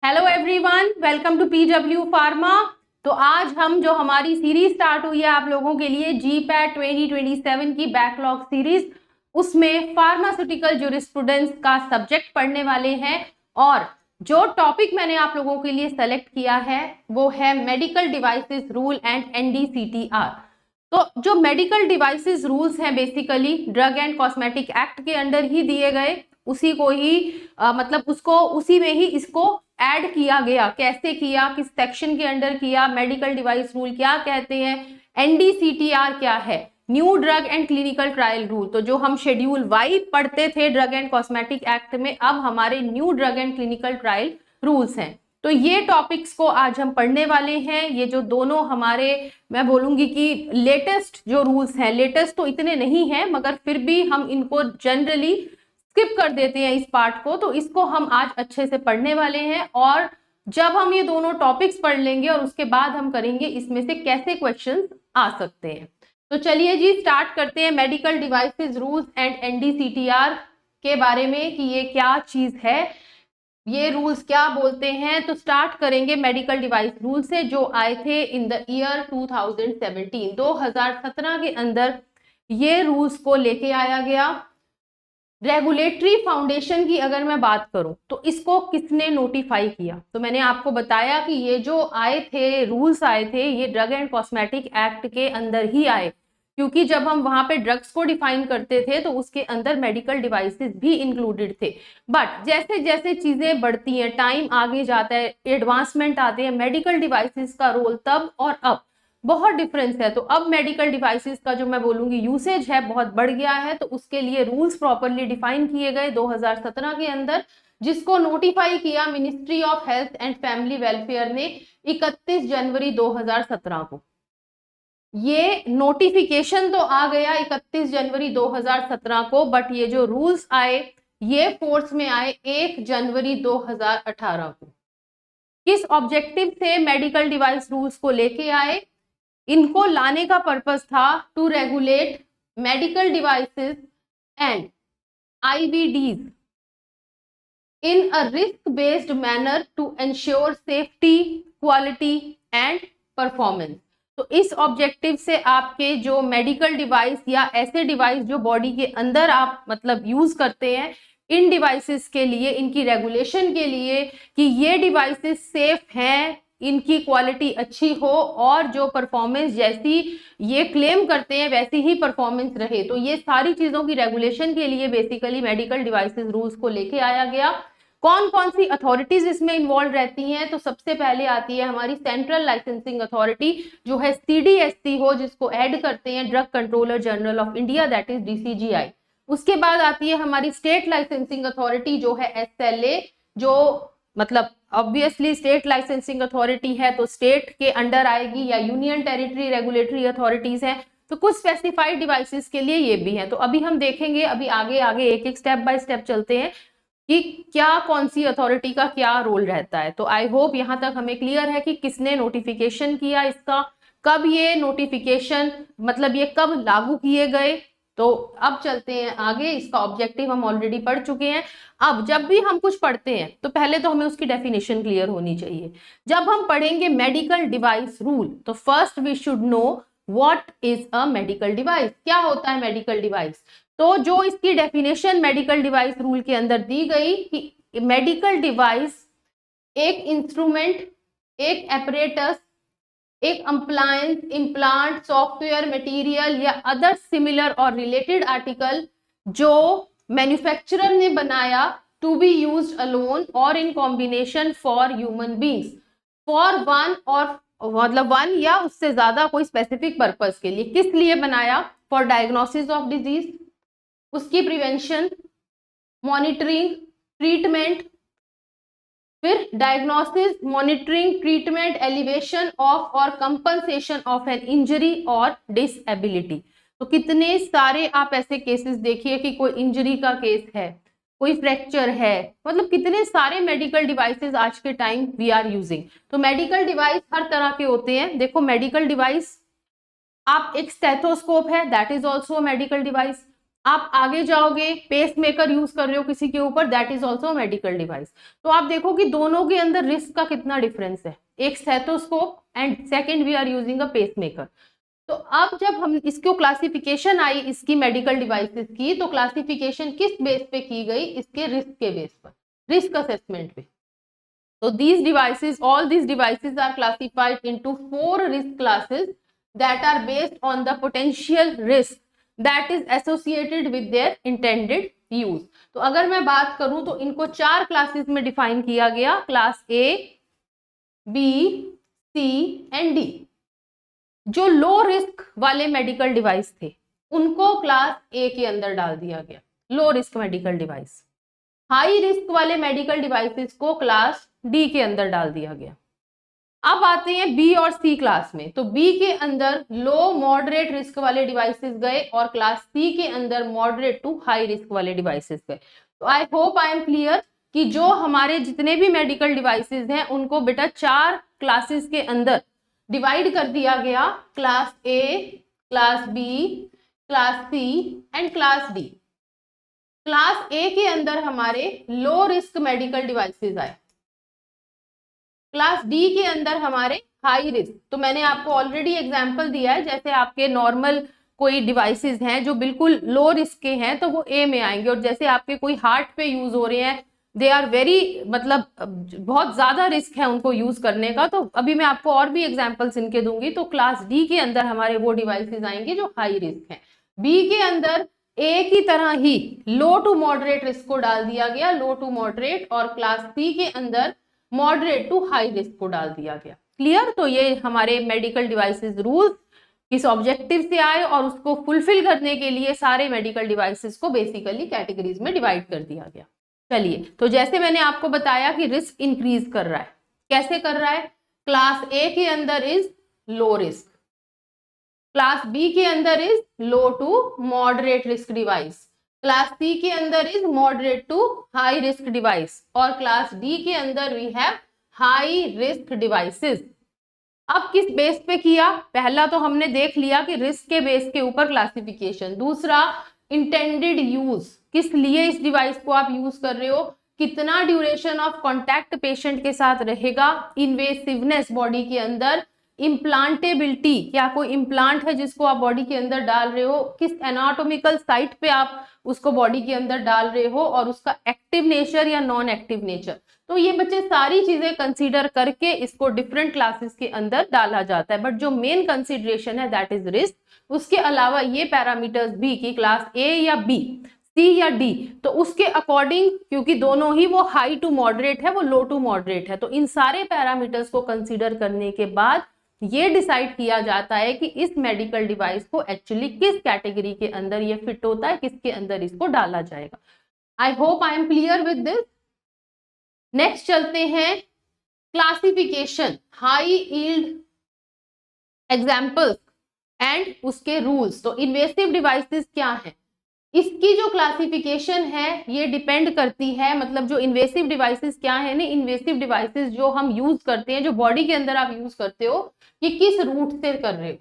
Hello everyone, welcome to PW pharma. तो आज हम जो हमारी सीरीज स्टार्ट हुई है आप लोगों के लिए जीपैट 2027 की बैकलॉग सीरीज, उसमें फार्मास्यूटिकल ज्यूरिस्प्रूडेंस का सब्जेक्ट पढ़ने वाले हैं। और जो टॉपिक मैंने आप लोगों के लिए सेलेक्ट किया है वो है मेडिकल डिवाइसेस रूल एंड एनडीसीटीआर। तो जो मेडिकल डिवाइसेस रूल्स हैं basically drug and cosmetic act के अंडर ही दिए गए, उसी को ही मतलब उसको उसी में ही इसको ऐड किया गया। कैसे किया, किस सेक्शन के अंडर किया, मेडिकल डिवाइस रूल क्या कहते हैं, एनडीसीटीआर क्या है, new drug and clinical trial rule. तो जो हम शेड्यूल वाई पढ़ते थे ड्रग एंड कॉस्मेटिक एक्ट में, अब हमारे new drug and clinical trial rules हैं। तो ये टॉपिक्स को आज हम पढ़ने वाले हैं। ये जो दोनों हमारे, मैं बोलूंगी कि लेटेस्ट जो रूल्स हैं, लेटेस्ट तो इतने नहीं हैं मगर फिर भी हम इनको जनरली स्किप कर देते हैं इस पार्ट को, तो इसको हम आज अच्छे से पढ़ने वाले हैं। और जब हम ये दोनों टॉपिक्स पढ़ लेंगे और उसके बाद हम करेंगे इसमें से कैसे क्वेश्चंस आ सकते हैं। तो चलिए जी स्टार्ट करते हैं मेडिकल डिवाइसेस रूल्स एंड एनडीसीटीआर के बारे में कि ये क्या चीज है, ये रूल्स क्या बोलते हैं। तो स्टार्ट करेंगे मेडिकल डिवाइस रूल से, जो आए थे इन द ईयर 2017। 2017 के अंदर ये रूल्स को लेके आया गया। रेगुलेटरी फाउंडेशन की अगर मैं बात करूं तो इसको किसने नोटिफाई किया, तो मैंने आपको बताया कि ये जो आए थे रूल्स आए थे ये ड्रग एंड कॉस्मेटिक एक्ट के अंदर ही आए, क्योंकि जब हम वहां पे ड्रग्स को डिफाइन करते थे तो उसके अंदर मेडिकल डिवाइसेस भी इंक्लूडेड थे। बट जैसे जैसे चीजें बढ़ती हैं, टाइम आगे जाता है, एडवांसमेंट आते हैं, मेडिकल डिवाइसेस का रोल तब और अब बहुत डिफरेंस है। तो अब मेडिकल डिवाइसेस का जो मैं बोलूंगी यूसेज है बहुत बढ़ गया है, तो उसके लिए रूल्स प्रॉपरली डिफाइन किए गए 2017 के अंदर, जिसको नोटिफाई किया ministry of health and family welfare ने 31 जनवरी 2017 को। ये नोटिफिकेशन तो आ गया 31 जनवरी 2017 को, बट ये जो रूल्स आए ये फोर्स में आए 1 जनवरी 2018 को। किस ऑब्जेक्टिव से मेडिकल डिवाइस रूल्स को लेके आए? इनको लाने का पर्पस था to regulate medical devices and IVDs in a risk based manner to ensure safety, quality and performance. तो इस ऑब्जेक्टिव से आपके जो मेडिकल डिवाइस या ऐसे डिवाइस जो बॉडी के अंदर आप मतलब यूज करते हैं, इन डिवाइसेस के लिए, इनकी रेगुलेशन के लिए कि ये डिवाइसेस सेफ हैं, इनकी क्वालिटी अच्छी हो और जो परफॉर्मेंस जैसी ये क्लेम करते हैं वैसी ही परफॉर्मेंस रहे। तो ये सारी चीजों की रेगुलेशन के लिए बेसिकली मेडिकल डिवाइसेस रूल्स को लेके आया गया। कौन कौन सी अथॉरिटीज इसमें इन्वॉल्व रहती हैं? तो सबसे पहले आती है हमारी सेंट्रल लाइसेंसिंग अथॉरिटी जो है सीडीएससी हो, जिसको ऐड करते हैं drug controller general of India, that is DCGI. उसके बाद आती है हमारी स्टेट लाइसेंसिंग अथॉरिटी जो है एसएलए, जो मतलब ऑब्वियसली स्टेट लाइसेंसिंग अथॉरिटी है तो स्टेट के अंडर आएगी, या यूनियन टेरिटरी रेगुलेटरी अथॉरिटीज है तो कुछ स्पेसिफाइड डिवाइसेस के लिए ये भी है। तो अभी हम देखेंगे, अभी आगे आगे एक एक स्टेप बाय स्टेप चलते हैं कि क्या कौन सी अथॉरिटी का क्या रोल रहता है। तो आई होप यहां तक हमें क्लियर है कि किसने नोटिफिकेशन किया इसका, कब ये नोटिफिकेशन मतलब ये कब लागू किए गए। तो अब चलते हैं आगे, इसका ऑब्जेक्टिव हम ऑलरेडी पढ़ चुके हैं। अब जब भी हम कुछ पढ़ते हैं तो पहले तो हमें उसकी डेफिनेशन क्लियर होनी चाहिए। जब हम पढ़ेंगे मेडिकल डिवाइस रूल तो first we should know what is a medical device, क्या होता है मेडिकल डिवाइस। तो जो इसकी डेफिनेशन मेडिकल डिवाइस रूल के अंदर दी गई कि मेडिकल डिवाइस एक इंस्ट्रूमेंट, एक एपरेटस, एक अप्लायंस, इम्प्लांट, सॉफ्टवेयर, मटेरियल या अदर सिमिलर और रिलेटेड आर्टिकल जो मैन्युफैक्चरर ने बनाया टू बी यूज्ड अलोन और in combination for human beings for one और मतलब वन या उससे ज्यादा कोई स्पेसिफिक पर्पस के लिए। किस लिए बनाया? फॉर डायग्नोसिस ऑफ डिजीज, उसकी प्रिवेंशन, मॉनिटरिंग, ट्रीटमेंट, फिर diagnosis, monitoring, treatment, elevation of और कंपनसेशन ऑफ एन इंजरी और डिसएबिलिटी। तो कितने सारे आप ऐसे केसेस देखिए कि कोई इंजरी का केस है, कोई फ्रैक्चर है, मतलब कितने सारे मेडिकल डिवाइसेस आज के टाइम वी आर यूजिंग। तो मेडिकल डिवाइस हर तरह के होते हैं। देखो मेडिकल डिवाइस, आप एक स्टेथोस्कोप है, that is also medical device. आप आगे जाओगे, पेस मेकर यूज कर रहे हो किसी के ऊपर, that is also medical device. तो आप देखो कि दोनों के अंदर रिस्क का कितना डिफरेंस है, एक stethoscope and second we are using a pacemaker. तो अब जब हम इसको क्लासिफिकेशन आई इसकी मेडिकल डिवाइसेस की, तो क्लासिफिकेशन किस बेस पे की गई, इसके रिस्क के बेस पर, रिस्क असेसमेंट पे। So these devices, all these devices are classified into 4 risk classes that are based on the potential risk that is associated with their intended use. तो अगर मैं बात करूं तो इनको 4 क्लासेस में डिफाइन किया गया, class A, B, C and D. जो लो रिस्क वाले मेडिकल डिवाइस थे उनको क्लास ए के अंदर डाल दिया गया, low risk medical device. High risk वाले मेडिकल डिवाइसेस को क्लास डी के अंदर डाल दिया गया। अब आते हैं बी और सी क्लास में। तो बी के अंदर लो मॉडरेट रिस्क वाले डिवाइसेस गए और क्लास सी के अंदर मॉडरेट टू हाई रिस्क वाले डिवाइसेस गए। तो I hope I am clear कि जो हमारे जितने भी मेडिकल डिवाइसेस हैं उनको बेटा 4 क्लासेस के अंदर डिवाइड कर दिया गया, class A, class B, class C and class D. Class A के अंदर हमारे लो रिस्क मेडिकल डिवाइसेस आए, क्लास डी के अंदर हमारे हाई रिस्क। तो मैंने आपको ऑलरेडी एग्जांपल दिया है, जैसे आपके नॉर्मल कोई डिवाइसेस हैं जो बिल्कुल लो रिस्क के हैं तो वो ए में आएंगे, और जैसे आपके कोई हार्ट पे यूज हो रहे हैं, दे आर वेरी मतलब बहुत ज्यादा रिस्क है उनको यूज करने का, तो अभी मैं आपको और भी एग्जांपल्स इनके दूंगी। तो क्लास डी के अंदर हमारे वो डिवाइसेस आएंगे जो हाई रिस्क हैं। बी के अंदर ए की तरह ही लो टू मॉडरेट रिस्क को डाल दिया गया, लो टू मॉडरेट, और क्लास सी के अंदर मॉडरेट टू हाई रिस्क को डाल दिया गया। क्लियर? तो ये हमारे मेडिकल डिवाइसेस रूल्स किस ऑब्जेक्टिव से आए और उसको फुलफिल करने के लिए सारे मेडिकल डिवाइसेस को बेसिकली कैटेगरीज में डिवाइड कर दिया गया। चलिए, तो जैसे मैंने आपको बताया कि रिस्क इंक्रीज कर रहा है, कैसे कर रहा है? क्लास ए के अंदर is low risk, class B के अंदर is low to moderate risk device, class C के अंदर is moderate to high risk device, और क्लास डी के अंदर we have high risk devices. अब किस बेस पे किया? पहला तो हमने देख लिया कि रिस्क के बेस के ऊपर क्लासिफिकेशन। दूसरा, इंटेंडेड यूज, किस लिए इस डिवाइस को आप यूज कर रहे हो, कितना ड्यूरेशन ऑफ कॉन्टैक्ट पेशेंट के साथ रहेगा, इन्वेसिवनेस बॉडी के अंदर, इम्प्लांटेबिलिटी, क्या कोई इम्प्लांट है जिसको आप बॉडी के अंदर डाल रहे हो, किस एनाटॉमिकल साइट पे आप उसको बॉडी के अंदर डाल रहे हो, और उसका एक्टिव नेचर या नॉन एक्टिव नेचर। तो ये बच्चे सारी चीजें कंसीडर करके इसको डिफरेंट क्लासेस के अंदर डाला जाता है, बट जो मेन कंसिडरेशन है दैट इज रिस्क। उसके अलावा ये पैरामीटर्स भी कि क्लास ए या बी, सी या डी, तो उसके अकॉर्डिंग, क्योंकि दोनों ही वो हाई टू मॉडरेट है, वो लो टू मॉडरेट है, तो इन सारे पैरामीटर्स को कंसीडर करने के बाद ये डिसाइड किया जाता है कि इस मेडिकल डिवाइस को एक्चुअली किस कैटेगरी के अंदर ये फिट होता है, किसके अंदर इसको डाला जाएगा। आई hope I am clear with this. Next चलते हैं classification, high yield examples and उसके रूल्स। तो इन्वेसिव डिवाइसेस क्या है, इसकी जो क्लासिफिकेशन है ये डिपेंड करती है, मतलब जो इन्वेसिव डिवाइसेस क्या है ना, इन्वेसिव डिवाइसेस जो हम यूज करते हैं, जो बॉडी के अंदर आप यूज करते हो, कि किस रूट से कर रहे हो,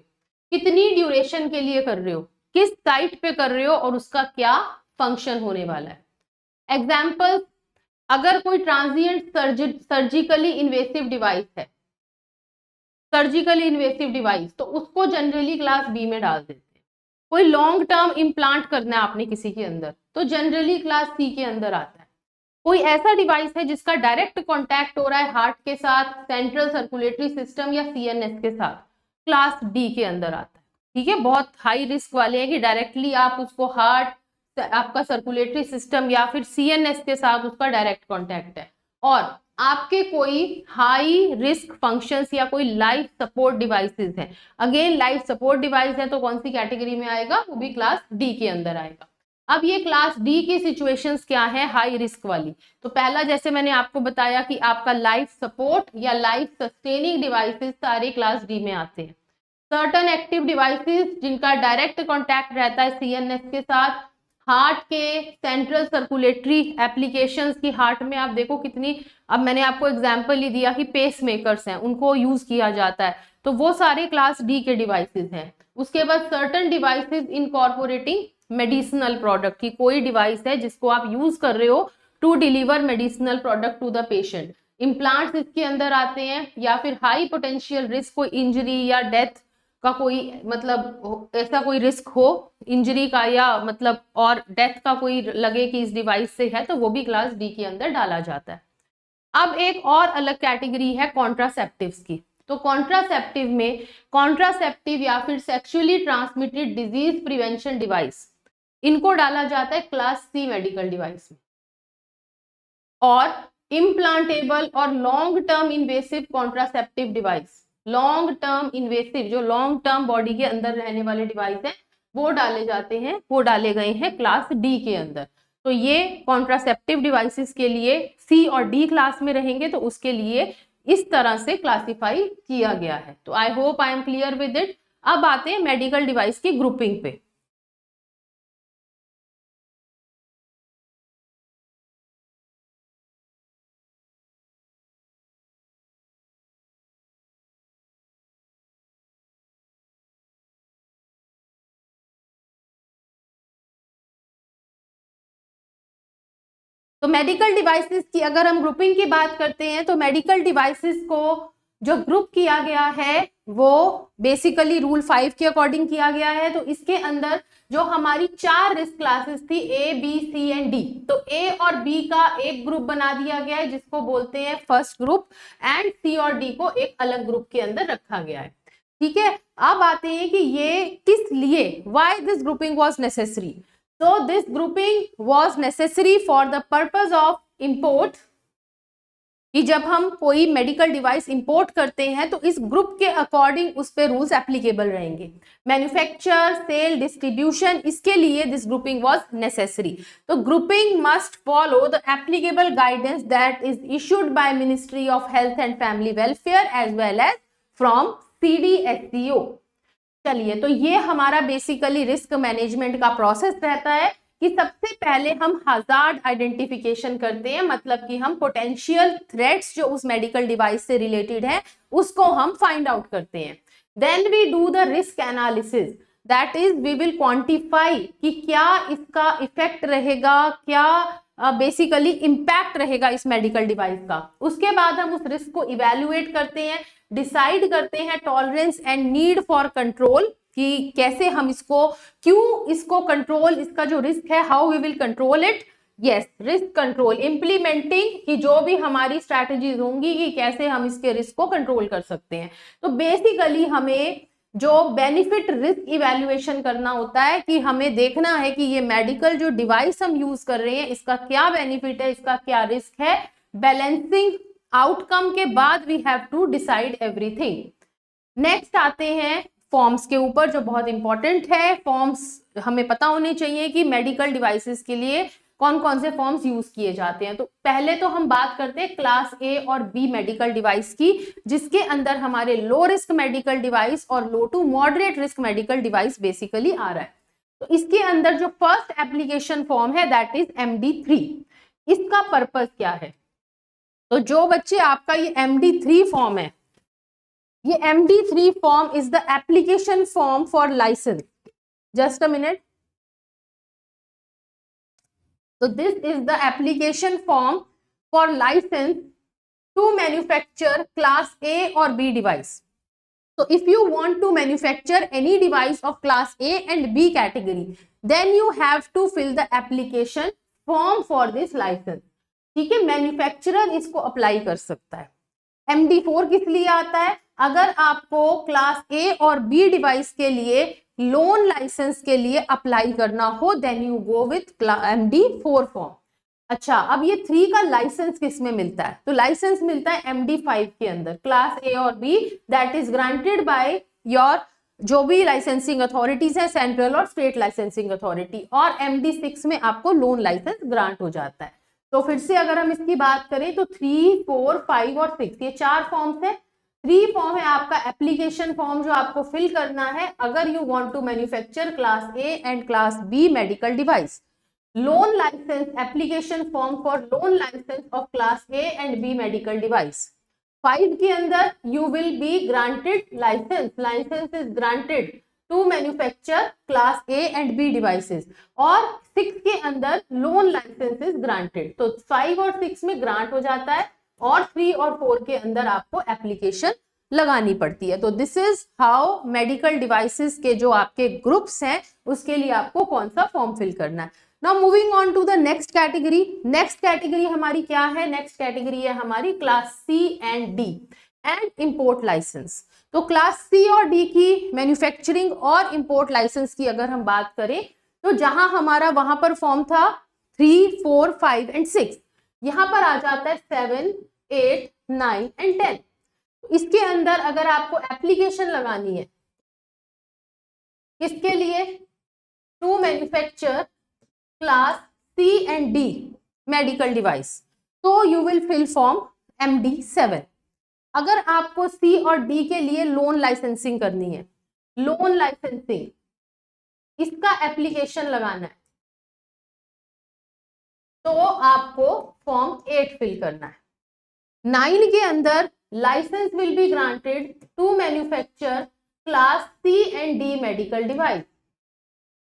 कितनी ड्यूरेशन के लिए कर रहे हो, किस साइट पे कर रहे हो, और उसका क्या फंक्शन होने वाला है। एग्जाम्पल, अगर कोई ट्रांजिएंट सर्जिकली इन्वेसिव डिवाइस है, सर्जिकली इन्वेसिव डिवाइस, तो उसको जनरली क्लास बी में डाल देते हैं। कोई लॉन्ग टर्म इम्प्लांट करना है आपने किसी के अंदर, तो जनरली क्लास सी के अंदर आता है। कोई ऐसा डिवाइस है जिसका डायरेक्ट कांटेक्ट हो रहा है हार्ट के साथ, सेंट्रल सर्कुलेटरी सिस्टम या सीएनएस के साथ, क्लास डी के अंदर आता है। ठीक है, बहुत हाई रिस्क वाले हैं कि डायरेक्टली आप उसको हार्ट, आपका सर्कुलेटरी सिस्टम या फिर सीएनएस के साथ उसका डायरेक्ट कांटेक्ट है, और आपके कोई हाई रिस्क फंक्शंस या कोई लाइफ सपोर्ट डिवाइसेस हैं। अगेन लाइफ सपोर्ट डिवाइस है तो कौन सी कैटेगरी में आएगा, वो भी क्लास डी के अंदर आएगा। अब ये क्लास डी की सिचुएशंस क्या है हाई रिस्क वाली? तो पहला, जैसे मैंने आपको बताया कि आपका लाइफ सपोर्ट या लाइफ सस्टेनिंग डिवाइसेस सारे क्लास डी में आते हैं। सर्टन एक्टिव डिवाइसेस जिनका डायरेक्ट कॉन्टैक्ट रहता है सीएनएस के साथ, हार्ट के सेंट्रल सर्कुलेटरी एप्लीकेशंस की, हार्ट में आप देखो कितनी, अब मैंने आपको एग्जांपल ही दिया कि पेस मेकर्स हैं, उनको यूज किया जाता है, तो वो सारे क्लास डी के डिवाइसेस हैं। उसके बाद certain devices incorporating medicinal product की कोई डिवाइस है जिसको आप यूज कर रहे हो to deliver medicinal product to the patient. Implants इसके अंदर आते हैं, या फिर हाई पोटेंशियल रिस्क, कोई इंजरी या डेथ का कोई मतलब ऐसा कोई रिस्क हो इंजरी का, या मतलब और डेथ का कोई लगे कि इस डिवाइस से है, तो वो भी क्लास डी के अंदर डाला जाता है। अब एक और अलग कैटेगरी है कॉन्ट्रासेप्टिव्स की। तो कॉन्ट्रासेप्टिव में कॉन्ट्रासेप्टिव या फिर sexually transmitted disease prevention device, इनको डाला जाता है क्लास सी मेडिकल डिवाइस में। और इम्प्लांटेबल और long term invasive contraceptive device, long term invasive जो लॉन्ग टर्म बॉडी के अंदर रहने वाले डिवाइस है वो डाले जाते हैं, वो डाले गए हैं क्लास डी के अंदर। तो ये कॉन्ट्रासेप्टिव डिवाइसेस के लिए सी और डी क्लास में रहेंगे, तो उसके लिए इस तरह से क्लासिफाई किया गया है। तो I hope I am clear with it. अब आते हैं मेडिकल डिवाइस की ग्रुपिंग पे। तो मेडिकल डिवाइसेस की अगर हम ग्रुपिंग की बात करते हैं, तो मेडिकल डिवाइसेस को जो ग्रुप किया गया है वो बेसिकली रूल 5 के अकॉर्डिंग किया गया है। तो इसके अंदर जो हमारी 4 रिस्क क्लासेस थी A B C and D, तो ए और बी का एक ग्रुप बना दिया गया है जिसको बोलते हैं फर्स्ट ग्रुप, एंड सी और डी को एक अलग ग्रुप के अंदर रखा गया है। ठीक है, अब आते हैं कि ये किस लिए, why this grouping was necessary. So this grouping was necessary for the purpose of import, कि जब हम कोई मेडिकल डिवाइस इंपोर्ट करते हैं तो इस ग्रुप के अकॉर्डिंग उस पे रूल्स एप्लीकेबल रहेंगे। मैन्युफैक्चर, सेल, डिस्ट्रीब्यूशन, इसके लिए दिस ग्रुपिंग वाज नेसेसरी। तो grouping must follow the applicable guidance that is issued by ministry of health and family welfare as well as from CDSCO। चलिए, तो ये हमारा बेसिकली रिस्क मैनेजमेंट का process रहता है कि सबसे पहले हम हजार्ड आइडेंटिफिकेशन करते हैं, मतलब कि हम पोटेंशियल थ्रेट्स जो उस मेडिकल डिवाइस से रिलेटेड है उसको हम फाइंड आउट करते हैं। Then we do the risk analysis, that is we will quantify कि क्या इसका इफेक्ट रहेगा, क्या बेसिकली इम्पैक्ट रहेगा इस मेडिकल डिवाइस का। उसके बाद हम उस रिस्क को इवेल्युएट करते हैं, डिसाइड करते हैं tolerance and need for control, कि कैसे हम इसको, क्यों इसको कंट्रोल, इसका जो रिस्क है how we will control it. Yes, risk control implementing, कि जो भी हमारी स्ट्रैटेजीज होंगी कि कैसे हम इसके रिस्क को कंट्रोल कर सकते हैं। तो बेसिकली हमें जो बेनिफिट रिस्क इवैल्यूएशन करना होता है कि हमें देखना है कि ये मेडिकल जो डिवाइस हम यूज कर रहे हैं इसका क्या बेनिफिट है, इसका क्या रिस्क है। बैलेंसिंग आउटकम के बाद we have to decide everything. Next आते हैं फॉर्म्स के ऊपर, जो बहुत इंपॉर्टेंट है। फॉर्म्स हमें पता होने चाहिए कि मेडिकल डिवाइसेस के लिए कौन कौन से फॉर्म्स यूज किए जाते हैं। तो पहले तो हम बात करते हैं क्लास ए और बी मेडिकल डिवाइस की, जिसके अंदर हमारे लो रिस्क मेडिकल डिवाइस और low to moderate risk medical device basically आ रहा है। तो इसके अंदर जो फर्स्ट एप्लीकेशन फॉर्म है दैट इज MD3। इसका पर्पस क्या है, तो जो बच्चे आपका ये MD3 फॉर्म है, ये MD3 form is the application form for license. Just a minute. So this is the application form for license to manufacture class A or B device. So if you want to manufacture any device of class A and B category, then you have to fill the application form for this license. ठीक है, manufacturer इसको apply कर सकता है। MD4 किस लिए आता है, अगर आपको क्लास A और B डिवाइस के लिए लोन लाइसेंस के लिए अप्लाई करना हो, then you go with MD4 form. अच्छा, अब ये 3 का लाइसेंस किस में मिलता है, तो लाइसेंस मिलता है MD5 के अंदर, क्लास A और B, that is granted by your जो भी लाइसेंसिंग अथॉरिटीज है, सेंट्रल और स्टेट लाइसेंसिंग अथॉरिटी, और MD6 में आपको लोन लाइसेंस ग्रांट हो जाता है। तो फिर से अगर हम इसकी बात करें तो 3, 4, 5 और 6 ये 4 फॉर्म्स है। 3 फॉर्म है आपका एप्लीकेशन फॉर्म जो आपको फिल करना है अगर you want to manufacture class A and class B medical device. Loan license application form for loan license of class A and B medical device. 5 के अंदर you will be granted license is granted to manufacture class A and B devices, और 6 के अंदर loan licence is granted. तो 5 और 6 में grant हो जाता है और 3 और 4 के अंदर आपको एप्लीकेशन लगानी पड़ती है। तो this is how medical devices के जो आपके ग्रुप्स हैं उसके लिए आपको कौन सा फॉर्म फिल करना है। Now moving on to the next category. Next category हमारी क्या है? नेक्स्ट कैटेगरी है हमारी class C and D and import license. तो क्लास सी और डी की मैन्युफैक्चरिंग और इंपोर्ट लाइसेंस की अगर हम बात करें तो जहां हमारा वहां पर फॉर्म था 3, 4, 5 एंड 6, यहां पर आ जाता है 7, 8, 9 एंड 10। इसके अंदर अगर आपको एप्लीकेशन लगानी है किसके लिए? To manufacture class C and D medical device, तो you will fill form MD7। अगर आपको सी और डी के लिए लोन लाइसेंसिंग करनी है, लोन लाइसेंसिंग इसका एप्लीकेशन लगाना है, तो आपको फॉर्म 8 फिल करना है। 9 के अंदर license will be granted to manufacture class C and D medical device,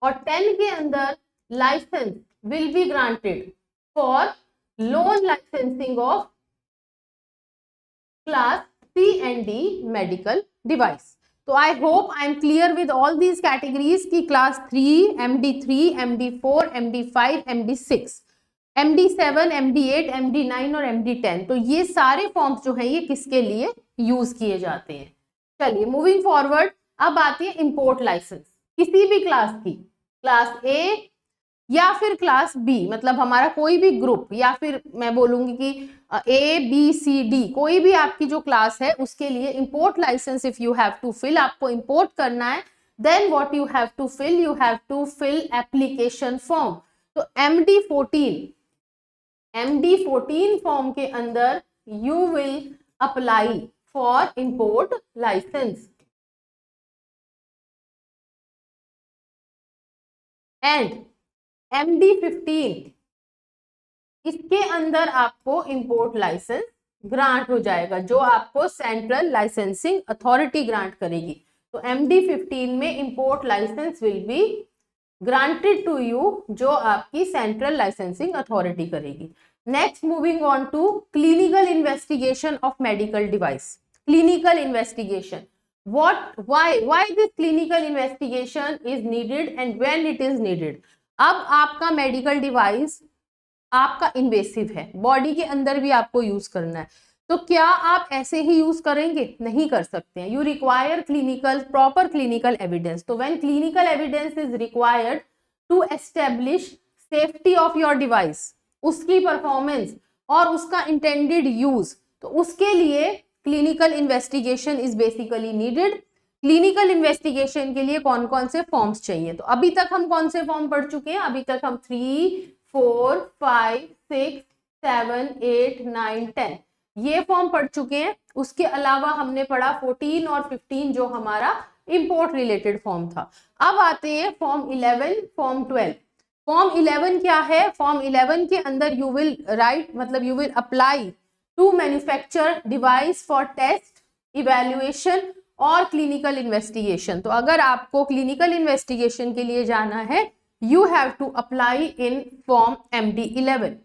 और 10 के अंदर license will be granted for loan licensing of class C and D medical device. तो I hope I am clear with all these categories की class 3, MD3, MD4, MD5, MD6, MD7, MD8, MD9 और MD10, तो ये सारे forms जो है ये किसके लिए यूज किए जाते हैं। चलिए मूविंग फॉरवर्ड, अब आती है इंपोर्ट लाइसेंस किसी भी क्लास की, क्लास ए या फिर क्लास बी, मतलब हमारा कोई भी ग्रुप, या फिर मैं बोलूंगी कि ABCD कोई भी आपकी जो क्लास है उसके लिए import license if you have to fill, आपको इंपोर्ट करना है, then what you have to fill, you have to fill application form. तो MD14 फॉर्म के अंदर you will apply for import license and MD15 इसके अंदर आपको इंपोर्ट लाइसेंस ग्रांट हो जाएगा, जो आपको सेंट्रल लाइसेंसिंग अथॉरिटी ग्रांट करेगी। तो MD15 में import license will be granted to you, जो आपकी सेंट्रल लाइसेंसिंग अथॉरिटी करेगी। Next moving on to clinical investigation of medical device. Clinical investigation, why this clinical investigation is needed and when it is needed। अब आपका medical device आपका invasive है, body के अंदर भी आपको यूज करना है, तो क्या आप ऐसे ही यूज करेंगे? नहीं कर सकते हैं। You require proper clinical evidence. तो when clinical evidence is required to establish safety of your device, उसकी परफॉर्मेंस और उसका इंटेंडेड यूज, तो उसके लिए clinical investigation is basically needed. Clinical investigation के लिए कौन कौन से फॉर्म्स चाहिए? तो अभी तक हम कौन से फॉर्म पढ़ चुके हैं? अभी तक हम 3, 4, 5, 6, 7, 8, 9, 10 ये फॉर्म पढ़ चुके हैं। उसके अलावा हमने पढ़ा 14 और 15 जो हमारा इंपोर्ट रिलेटेड फॉर्म था। अब आते हैं फॉर्म 11, फॉर्म 12। फॉर्म 11 क्या है? फॉर्म 11 के अंदर यू विल राइट, मतलब you will apply to manufacture device for test, evaluation और क्लिनिकल इन्वेस्टिगेशन। तो अगर आपको क्लिनिकल इन्वेस्टिगेशन के लिए जाना है, you have to apply in form MD11।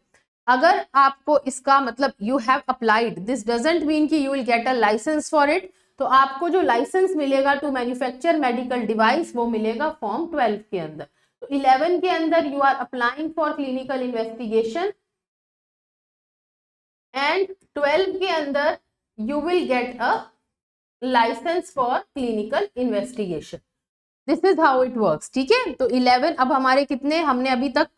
अगर आपको इसका मतलब you have applied, this doesn't mean कि you will get a license for it. तो आपको जो लाइसेंस मिलेगा टू मैन्युफैक्चर मेडिकल डिवाइस वो मिलेगा फॉर्म 12 के अंदर। तो 11 के अंदर you are applying for clinical investigation and 12 के अंदर you will get a license for clinical investigation. This is how it works. ठीक है, तो 11 अब हमारे कितने, हमने अभी तक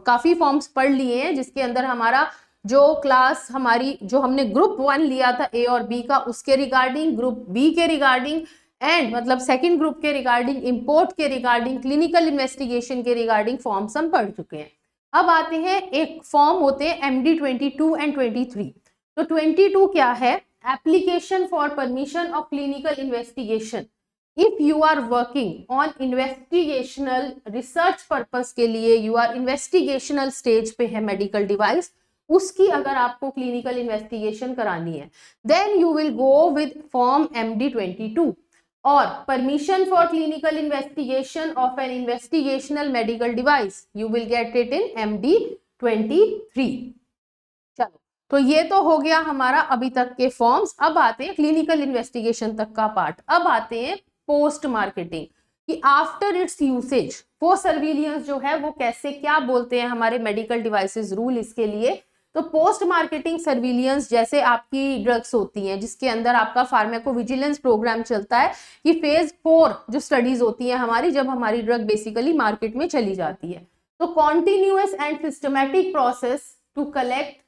काफी फॉर्म्स पढ़ लिए हैं जिसके अंदर हमारा जो क्लास हमारी जो हमने ग्रुप 1 लिया था A और B का, उसके रिगार्डिंग, ग्रुप B के रिगार्डिंग एंड मतलब सेकंड ग्रुप के रिगार्डिंग, इंपोर्ट के रिगार्डिंग, क्लिनिकल इन्वेस्टिगेशन के रिगार्डिंग फॉर्म्स हम पढ़ चुके हैं। अब आते हैं एक फॉर्म होते हैं MD22 एंड 23। तो 22 क्या है? Application for permission of clinical investigation. If you are working on investigational research purpose के लिए, यू आर इन्वेस्टिगेशनल स्टेज पे है मेडिकल डिवाइस, उसकी अगर आपको क्लिनिकल इन्वेस्टिगेशन करानी है, then you will go with form MD22। और permission for clinical investigation of an investigational medical device, you will get it in MD 23। चलो, तो ये तो हो गया हमारा अभी तक के फॉर्म्स। अब आते हैं क्लिनिकल इन्वेस्टिगेशन तक का पार्ट। अब आते हैं पोस्ट मार्केटिंग कि आफ्टर इट्स यूसेज वो सर्विलियंस जो है वो कैसे, क्या बोलते हैं हमारे मेडिकल डिवाइसेस रूल इसके लिए। तो पोस्ट मार्केटिंग सर्विलियंस जैसे आपकी ड्रग्स होती हैं जिसके अंदर आपका फार्माकोविजिलेंस प्रोग्राम चलता है कि फेज 4 जो स्टडीज होती है हमारी, जब हमारी ड्रग बेसिकली मार्केट में चली जाती है, तो continuous and systematic process to collect,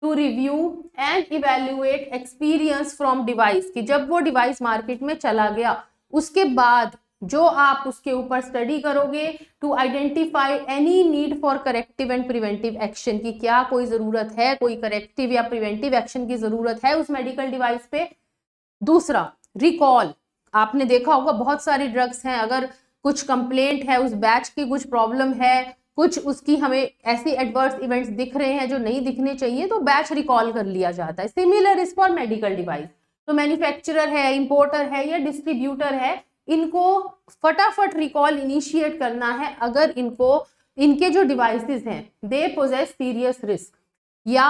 to review and evaluate experience from device, कि जब वो डिवाइस मार्केट में चला गया उसके बाद जो आप उसके ऊपर स्टडी करोगे, to identify any need for corrective and preventive action, की क्या कोई जरूरत है, कोई करेक्टिव या प्रिवेंटिव एक्शन की जरूरत है उस मेडिकल डिवाइस पे। दूसरा, रिकॉल, आपने देखा होगा बहुत सारी ड्रग्स हैं, अगर कुछ कंप्लेंट है, उस बैच की कुछ प्रॉब्लम है, कुछ उसकी हमें ऐसे एडवर्स इवेंट्स दिख रहे हैं जो नहीं दिखने चाहिए, तो बैच रिकॉल कर लिया जाता है। Similar is for medical device. तो मैन्युफैक्चरर है, इंपोर्टर है या डिस्ट्रीब्यूटर है, इनको फटाफट रिकॉल इनिशिएट करना है अगर इनके जो डिवाइसेस हैं दे पोजेस सीरियस रिस्क, या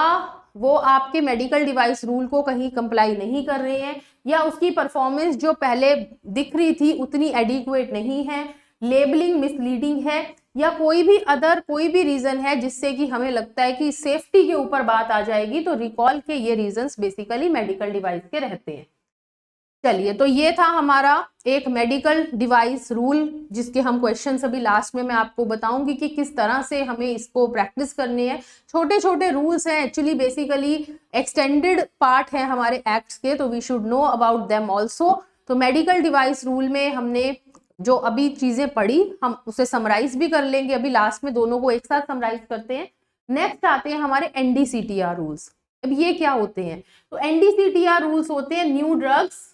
वो आपके मेडिकल डिवाइस रूल को कहीं कंप्लाई नहीं कर रहे हैं, या उसकी परफॉर्मेंस जो पहले दिख रही थी उतनी एडिक्वेट नहीं है, लेबलिंग मिसलीडिंग है, या कोई भी रीजन है जिससे कि हमें लगता है कि सेफ्टी के ऊपर बात आ जाएगी, तो रिकॉल के ये रीजंस बेसिकली मेडिकल डिवाइस के रहते हैं। चलिए, तो ये था हमारा एक मेडिकल डिवाइस रूल जिसके हम क्वेश्चंस अभी लास्ट में मैं आपको बताऊंगी कि किस तरह से हमें इसको प्रैक्टिस करनी है। छोटे छोटे रूल्स हैं, एक्चुअली बेसिकली एक्सटेंडेड पार्ट है हमारे एक्ट्स के, तो we should know about them also. तो मेडिकल डिवाइस रूल में हमने जो अभी चीजें पढ़ी हम उसे समराइज भी कर लेंगे, अभी लास्ट में दोनों को एक साथ समराइज करते हैं। नेक्स्ट आते हैं हमारे NDCTR रूल्स। अब ये क्या होते हैं? तो NDCTR रूल्स होते हैं new drugs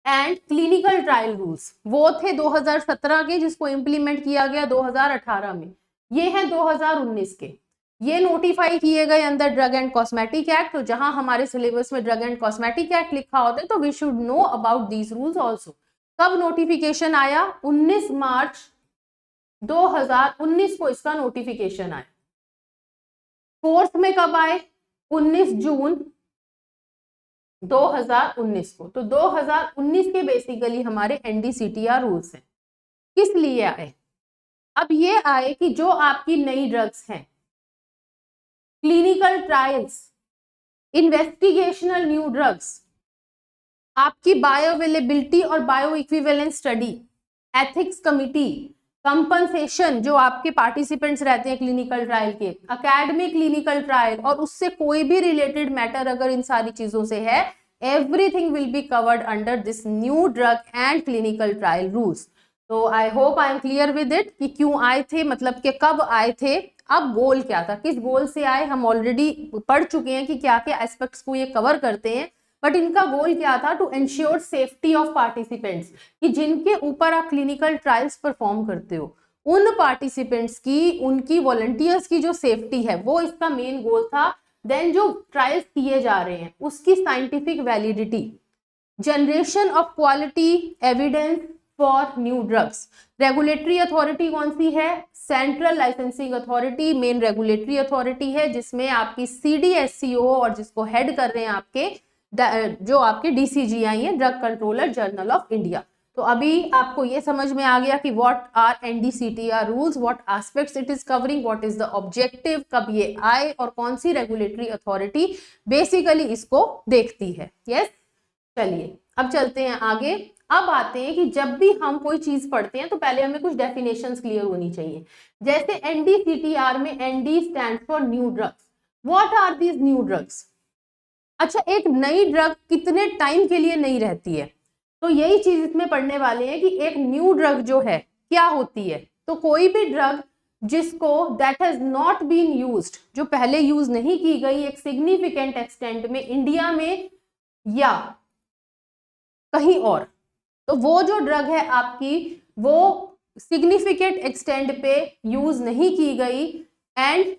and clinical trial rules. वो थे 2017 के, जिसको इंप्लीमेंट किया गया 2018 में। ये है 2019 के, ये नोटिफाई किए गए अंदर ड्रग एंड कॉस्मेटिक एक्ट। तो जहां हमारे सिलेबस में ड्रग एंड कॉस्मेटिक एक्ट लिखा होता है तो we should know about these rules also. कब नोटिफिकेशन आया? 19 मार्च 2019 को इसका नोटिफिकेशन आया। फोर्थ में कब आए? 19 जून 2019 को। तो 2019 के बेसिकली हमारे NDCTR रूल्स हैं। किस लिए आए? अब ये आए कि जो आपकी नई ड्रग्स हैं, clinical trials, investigational new drugs, आपकी बायोअवेलेबिलिटी और bio equivalence study, ethics committee, compensation जो आपके पार्टिसिपेंट्स रहते हैं क्लिनिकल ट्रायल के, एकेडमिक क्लिनिकल ट्रायल और उससे कोई भी रिलेटेड मैटर अगर इन सारी चीजों से है, everything will be covered under this new drug and clinical trial rules. तो I hope I am clear with it कि क्यों आए थे, मतलब कि कब आए थे, अब गोल क्या था, किस गोल से आए, हम ऑलरेडी पढ़ चुके हैं कि क्या क्या एस्पेक्ट्स को ये कवर करते हैं। बट इनका गोल क्या था? To ensure safety of participants, कि जिनके ऊपर आप क्लिनिकल ट्रायल्स परफॉर्म करते हो उन पार्टिसिपेंट्स की, उनकी वॉलंटियर्स की जो सेफ्टी है, वो इसका मेन गोल था। देन जो ट्रायल्स किए जा रहे हैं उसकी scientific validity, generation of quality evidence for new drugs. Regulatory authority कौन सी है? Central licensing authority main regulatory authority है, जिसमें आपकी CDSCO और जिसको हेड कर रहे हैं आपके जो आपके DCGI है, drug controller general of India. तो अभी आपको ये समझ में आ गया कि what are NDCTR rules, what aspects it is covering, what is the objective, कब ये आए और कौन सी रेगुलेटरी अथॉरिटी बेसिकली इसको देखती है। यस, चलिए अब चलते हैं आगे। अब आते हैं कि जब भी हम कोई चीज पढ़ते हैं तो पहले हमें कुछ डेफिनेशंस क्लियर होनी चाहिए। जैसे NDCTR में ND stands for new drugs. What are these new drugs? अच्छा, एक नई ड्रग कितने टाइम के लिए नहीं रहती है, तो यही चीज इसमें पढ़ने वाले हैं कि एक न्यू ड्रग जो है क्या होती है। तो कोई भी ड्रग जिसको that has not been used, जो पहले यूज नहीं की गई एक सिग्निफिकेंट एक्सटेंट में इंडिया में या कहीं और, तो वो जो ड्रग है आपकी वो सिग्निफिकेंट एक्सटेंट पे यूज नहीं की गई एंड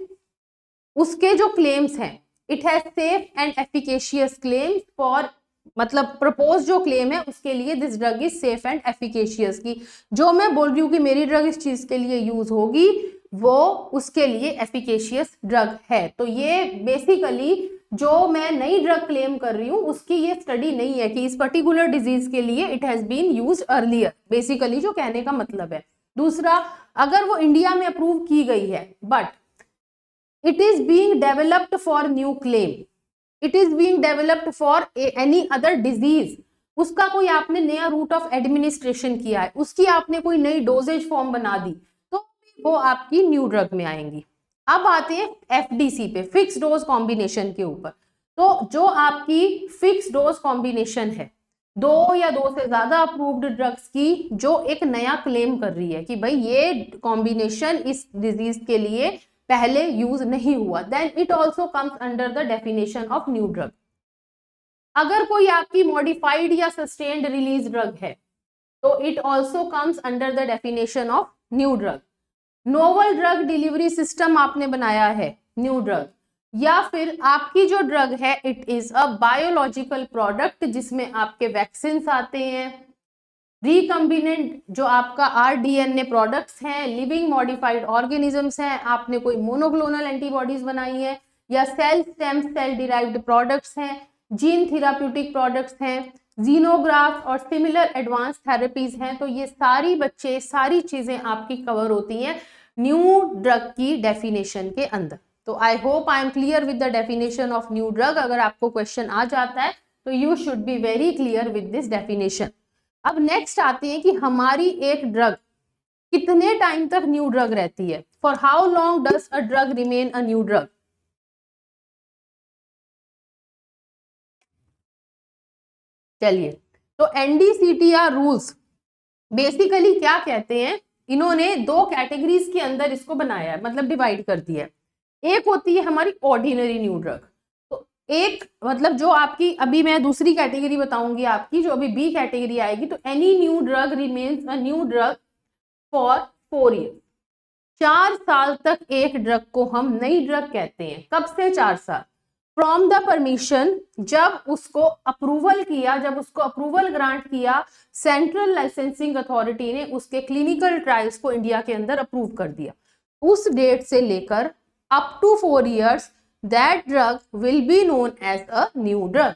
उसके जो क्लेम्स हैं, it has safe and efficacious claims for मतलब प्रपोज जो क्लेम है उसके लिए this drug is safe and efficacious की जो मैं बोल रही हूँ कि मेरी ड्रग इस चीज के लिए यूज होगी वो उसके लिए एफिकेशियस ड्रग है। तो ये बेसिकली जो मैं नई ड्रग क्लेम कर रही हूँ उसकी ये स्टडी नहीं है कि इस पर्टिकुलर डिजीज के लिए it has been used earlier, basically जो कहने का मतलब है। दूसरा, अगर वो इंडिया में अप्रूव की गई है but it is being developed for new claim, it is being developed for any other disease, उसका कोई आपने नया रूट ऑफ एडमिनिस्ट्रेशन किया है, उसकी आपने कोई नई डोजेज फॉर्म बना दी, तो वो आपकी न्यू ड्रग में आएंगी। अब आते हैं एफडीसी पे, फिक्स डोज कॉम्बिनेशन के ऊपर। तो जो आपकी फिक्स डोज कॉम्बिनेशन है, दो या दो से ज्यादा अप्रूव्ड ड्रग्स की जो एक नया क्लेम कर रही है कि भाई ये कॉम्बिनेशन इस डिजीज के लिए पहले यूज नहीं हुआ, then it also comes under the definition of new drug. अगर कोई आपकी मॉडिफाइड या सस्टेन्ड रिलीज ड्रग है तो it also comes under the definition of new drug. Novel drug delivery system आपने बनाया है, न्यू ड्रग। या फिर आपकी जो ड्रग है it is a biological product जिसमें आपके वैक्सीन्स आते हैं, रिकम्बिनेंट जो आपका आरडीएनए प्रोडक्ट्स हैं, लिविंग मॉडिफाइड ऑर्गेनिजम्स हैं, आपने कोई मोनोक्लोनल एंटीबॉडीज बनाई है, या cell stem cell derived products हैं, जीन थेराप्यूटिक प्रोडक्ट्स हैं, जीनोग्राफ्ट और सिमिलर एडवांस थेरेपीज हैं, तो ये सारी चीजें आपकी कवर होती हैं न्यू ड्रग की डेफिनेशन के अंदर। तो I hope I am clear with the definition of new drug. अगर आपको क्वेश्चन आ जाता है तो you should be very clear with this definition. अब नेक्स्ट आते हैं कि हमारी एक ड्रग कितने टाइम तक न्यू ड्रग रहती है, for how long does a drug remain a new drug. चलिए, तो एनडीसीटीआर रूल्स बेसिकली क्या कहते हैं, इन्होंने दो कैटेगरीज के अंदर इसको बनाया है, मतलब डिवाइड कर दिया है। एक होती है हमारी ऑर्डिनरी न्यू ड्रग, तो एक मतलब जो आपकी अभी मैं दूसरी कैटेगरी बताऊंगी आपकी जो अभी बी कैटेगरी आएगी, तो any new drug remains a new drug for 4 year. 4 साल तक एक ड्रग को हम नई ड्रग कहते हैं। कब से 4 साल? फ्रॉम द परमिशन, जब उसको अप्रूवल किया, जब उसको अप्रूवल ग्रांट किया सेंट्रल लाइसेंसिंग अथॉरिटी ने, उसके क्लिनिकल ट्रायल्स को इंडिया के अंदर अप्रूव कर दिया, उस डेट से लेकर up to 4 years that drug will be known as a new drug.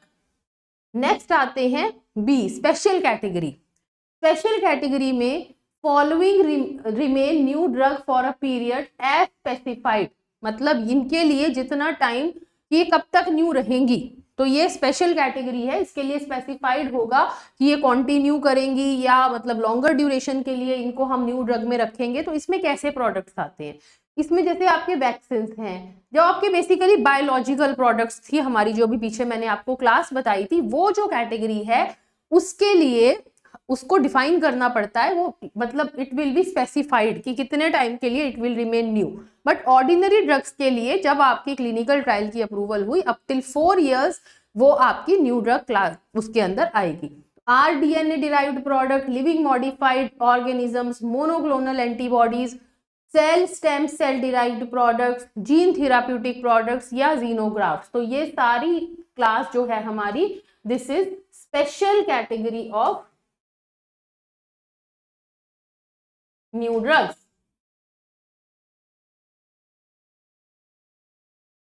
Next आते हैं B, special category. Special category में following remain new drug for a period as specified, मतलब इनके लिए जितना टाइम, ये कब तक न्यू रहेंगी, तो ये स्पेशल कैटेगरी है, इसके लिए स्पेसिफाइड होगा कि ये कंटिन्यू करेंगी या मतलब लॉन्गर ड्यूरेशन के लिए इनको हम न्यू ड्रग में रखेंगे। तो इसमें कैसे प्रोडक्ट्स आते हैं, इसमें जैसे आपके वैक्सीन्स हैं, जो आपके बेसिकली बायोलॉजिकल प्रोडक्ट्स थी हमारी, जो भी पीछे मैंने आपको क्लास बताई थी, वो जो कैटेगरी है उसके लिए उसको डिफाइन करना पड़ता है, वो मतलब इट विल बी स्पेसिफाइड कि कितने टाइम के लिए it will remain new. But ordinary drugs के लिए जब आपकी क्लिनिकल ट्रायल की अप्रूवल हुई अप टिल 4 years वो आपकी न्यू ड्रग क्लास उसके अंदर आएगी। RDNA derived product, living modified organisms, monoclonal antibodies, cell stem cell derived products, gene therapeutic products या जीनोग्राफ्ट, तो ये सारी क्लास जो है हमारी, this is special category of new drugs.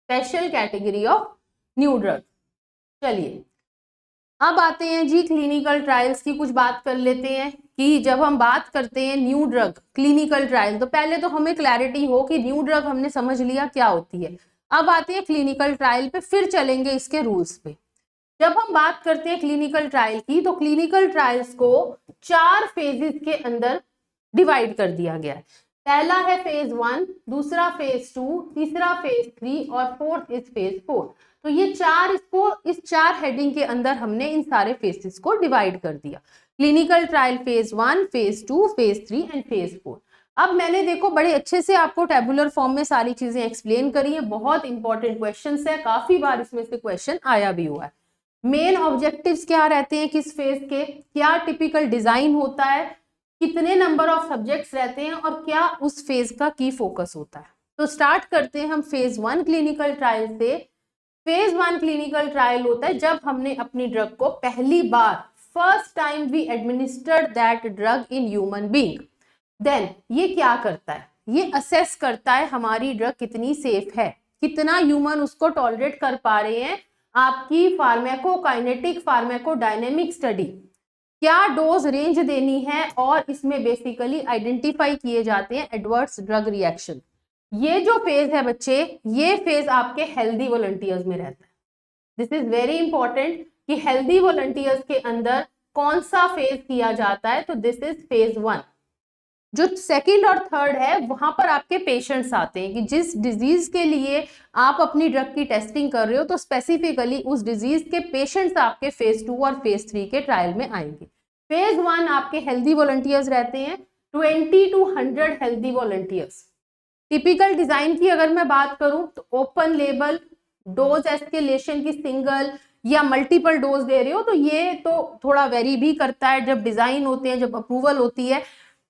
Special category of new drugs. चलिए, अब आते हैं जी क्लिनिकल ट्रायल्स की, कुछ बात कर लेते हैं कि जब हम बात करते हैं न्यू ड्रग क्लिनिकल ट्रायल, तो पहले तो हमें क्लैरिटी हो कि न्यू ड्रग हमने समझ लिया क्या होती है। अब आते हैं क्लिनिकल ट्रायल पे, फिर चलेंगे इसके रूल्स पे। जब हम बात करते हैं क्लिनिकल ट्रायल की, तो क्लिनिकल ट्रायल्स को 4 फेजेस के अंदर डिवाइड कर दिया गया है। पहला है फेज 1, दूसरा फेज 2, तीसरा फेज 3 और फोर्थ इज फेज 4। तो ये इस 4 हेडिंग के अंदर हमने इन सारे फेजेस को डिवाइड कर दिया। Clinical trial phase 1, phase 2, phase 3 and phase 4। अब मैंने देखो बड़े अच्छे से आपको टेबुलर फॉर्म में सारी चीजें एक्सप्लेन करी है, बहुत इंपॉर्टेंट क्वेश्चंस है, काफी बार इसमें से क्वेश्चन आया भी हुआ है। मेन ऑब्जेक्टिव्स क्या रहते हैं किस फेज के, क्या टिपिकल डिजाइन होता है, कितने नंबर ऑफ सब्जेक्ट्स रहते हैं और क्या उस फेज का की फोकस होता है। तो स्टार्ट करते हैं हम फेज 1 क्लिनिकल ट्रायल से। फेज 1 क्लिनिकल ट्रायल होता है जब हमने अपनी ड्रग को पहली बार, first time we administered that drug in human being. Then ये क्या करता है, ये असेस करता है हमारी ड्रग कितनी सेफ है, कितना ह्यूमन उसको टॉलरेट कर पा रहे हैं। आपकी फार्मेकोकाइनेटिक फार्मेकोडायनेमिक स्टडी, क्या डोज रेंज देनी है, और इसमें बेसिकली आइडेंटिफाई किए जाते हैं एडवर्स ड्रग रिएक्शन। ये जो फेज है बच्चे, ये फेज आपके हेल्दी वॉलंटियर्स में रहता है। दिस इज वेरी इंपॉर्टेंट कि हेल्दी वॉलंटियर्स के अंदर कौन सा फेज किया जाता है, तो दिस इज फेज 1। जो सेकंड और थर्ड है वहां पर आपके पेशेंट्स आते हैं कि जिस डिजीज के लिए आप अपनी ड्रग की टेस्टिंग कर रहे हो, तो स्पेसिफिकली उस डिजीज के पेशेंट्स आपके फेज 2 और फेज 3 के ट्रायल में आएंगे। फेज 1 आपके हेल्दी वॉलंटियर्स रहते हैं, 20 to 100 healthy volunteers. Typical design की अगर मैं बात करूं तो ओपन लेबल, डोज एस्केलेशन की सिंगल या मल्टीपल डोज दे रहे हो, तो ये तो थोड़ा वेरी भी करता है जब डिजाइन होते हैं, जब अप्रूवल होती है।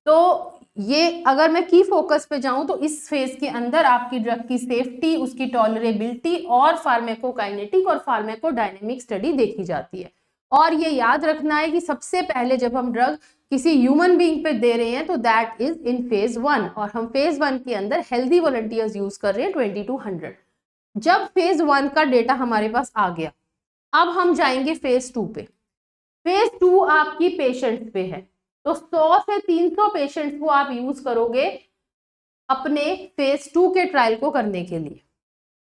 तो ये अगर मैं की फोकस पे जाऊं तो इस फेज के अंदर आपकी ड्रग की सेफ्टी, उसकी टॉलरेबिलिटी और फार्मेकोकाइनेटिक और फार्मेकोडायनेमिक स्टडी देखी जाती है। और ये याद रखना है कि सबसे पहले जब हम ड्रग किसी ह्यूमन बीइंग पे दे रहे हैं तो दैट इज इन फेज 1, और हम फेज 1 के अंदर हेल्दी वॉलंटियर्स यूज कर रहे हैं 20 to 100। जब फेज 1 का डेटा हमारे पास आ गया, अब हम जाएंगे फेज 2 पे। फेज 2 आपकी पेशेंट्स पे है, तो 100 से 300 पेशेंट्स को आप यूज करोगे अपने फेज 2 के ट्रायल को करने के लिए।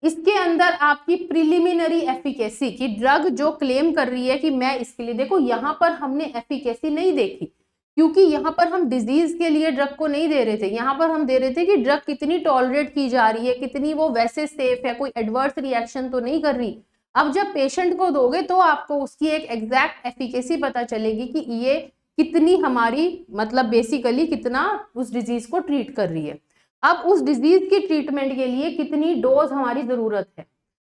इसके अंदर आपकी प्रिलिमिनरी एफिकेसी की ड्रग जो क्लेम कर रही है कि मैं इसके लिए, देखो यहाँ पर हमने एफिकेसी नहीं देखी, क्योंकि यहाँ पर हम डिजीज के लिए ड्रग को नहीं दे रहे थे, यहाँ पर हम दे रहे थे कि ड्रग कितनी टॉलरेट की जा रही है, कितनी वो वैसे सेफ है, कोई एडवर्स रिएक्शन तो नहीं कर रही। अब जब पेशेंट को दोगे तो आपको उसकी एक एग्जैक्ट एफिकेसी पता चलेगी कि ये कितनी हमारी, मतलब बेसिकली कितना उस डिजीज को ट्रीट कर रही है। अब उस डिजीज की ट्रीटमेंट के लिए कितनी डोज हमारी जरूरत है,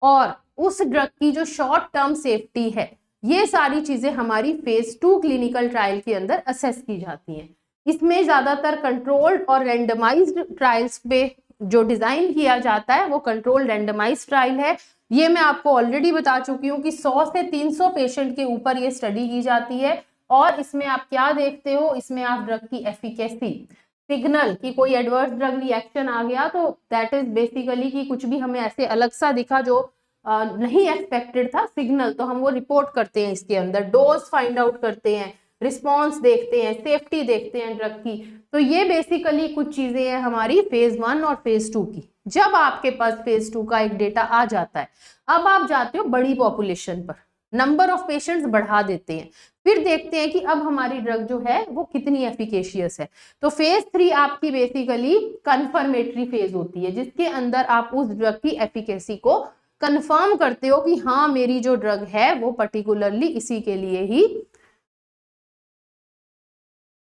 और उस ड्रग की जो शॉर्ट टर्म सेफ्टी है, ये सारी चीजें हमारी फेज 2 क्लिनिकल ट्रायल के अंदर असेस की जाती हैं। इसमें ज्यादातर कंट्रोल्ड और रैंडमाइज्ड ट्रायल्स पे जो डिजाइन किया जाता है वो कंट्रोल्ड रैंडमाइज्ड ट्रायल है। ये मैं आपको ऑलरेडी बता चुकी हूँ कि 100 से 300 पेशेंट के ऊपर ये स्टडी की जाती है, और इसमें आप क्या देखते हो, इसमें आप ड्रग की एफिकेसी, सिग्नल कि कोई एडवर्स ड्रग रिएक्शन आ गया तो दैट इज बेसिकली कि कुछ भी हमें ऐसे अलग सा दिखा जो नहीं एक्सपेक्टेड था, सिग्नल तो हम वो रिपोर्ट करते हैं इसके अंदर, डोज फाइंड आउट करते हैं, रिस्पॉन्स देखते हैं, सेफ्टी देखते हैं ड्रग की। तो ये बेसिकली कुछ चीजें हैं हमारी फेज 1 और फेज 2 की। जब आपके पास फेज 2 का एक डेटा आ जाता है, अब आप जाते हो बड़ी पॉपुलेशन पर, नंबर ऑफ पेशेंट्स बढ़ा देते हैं, फिर देखते हैं कि अब हमारी ड्रग जो है वो कितनी एफिकेशियस है। तो फेज 3 आपकी बेसिकली कंफर्मेटरी फेज होती है, जिसके अंदर आप उस ड्रग की एफिकेसी को कंफर्म करते हो कि हाँ मेरी जो ड्रग है वो पर्टिकुलरली इसी के लिए ही,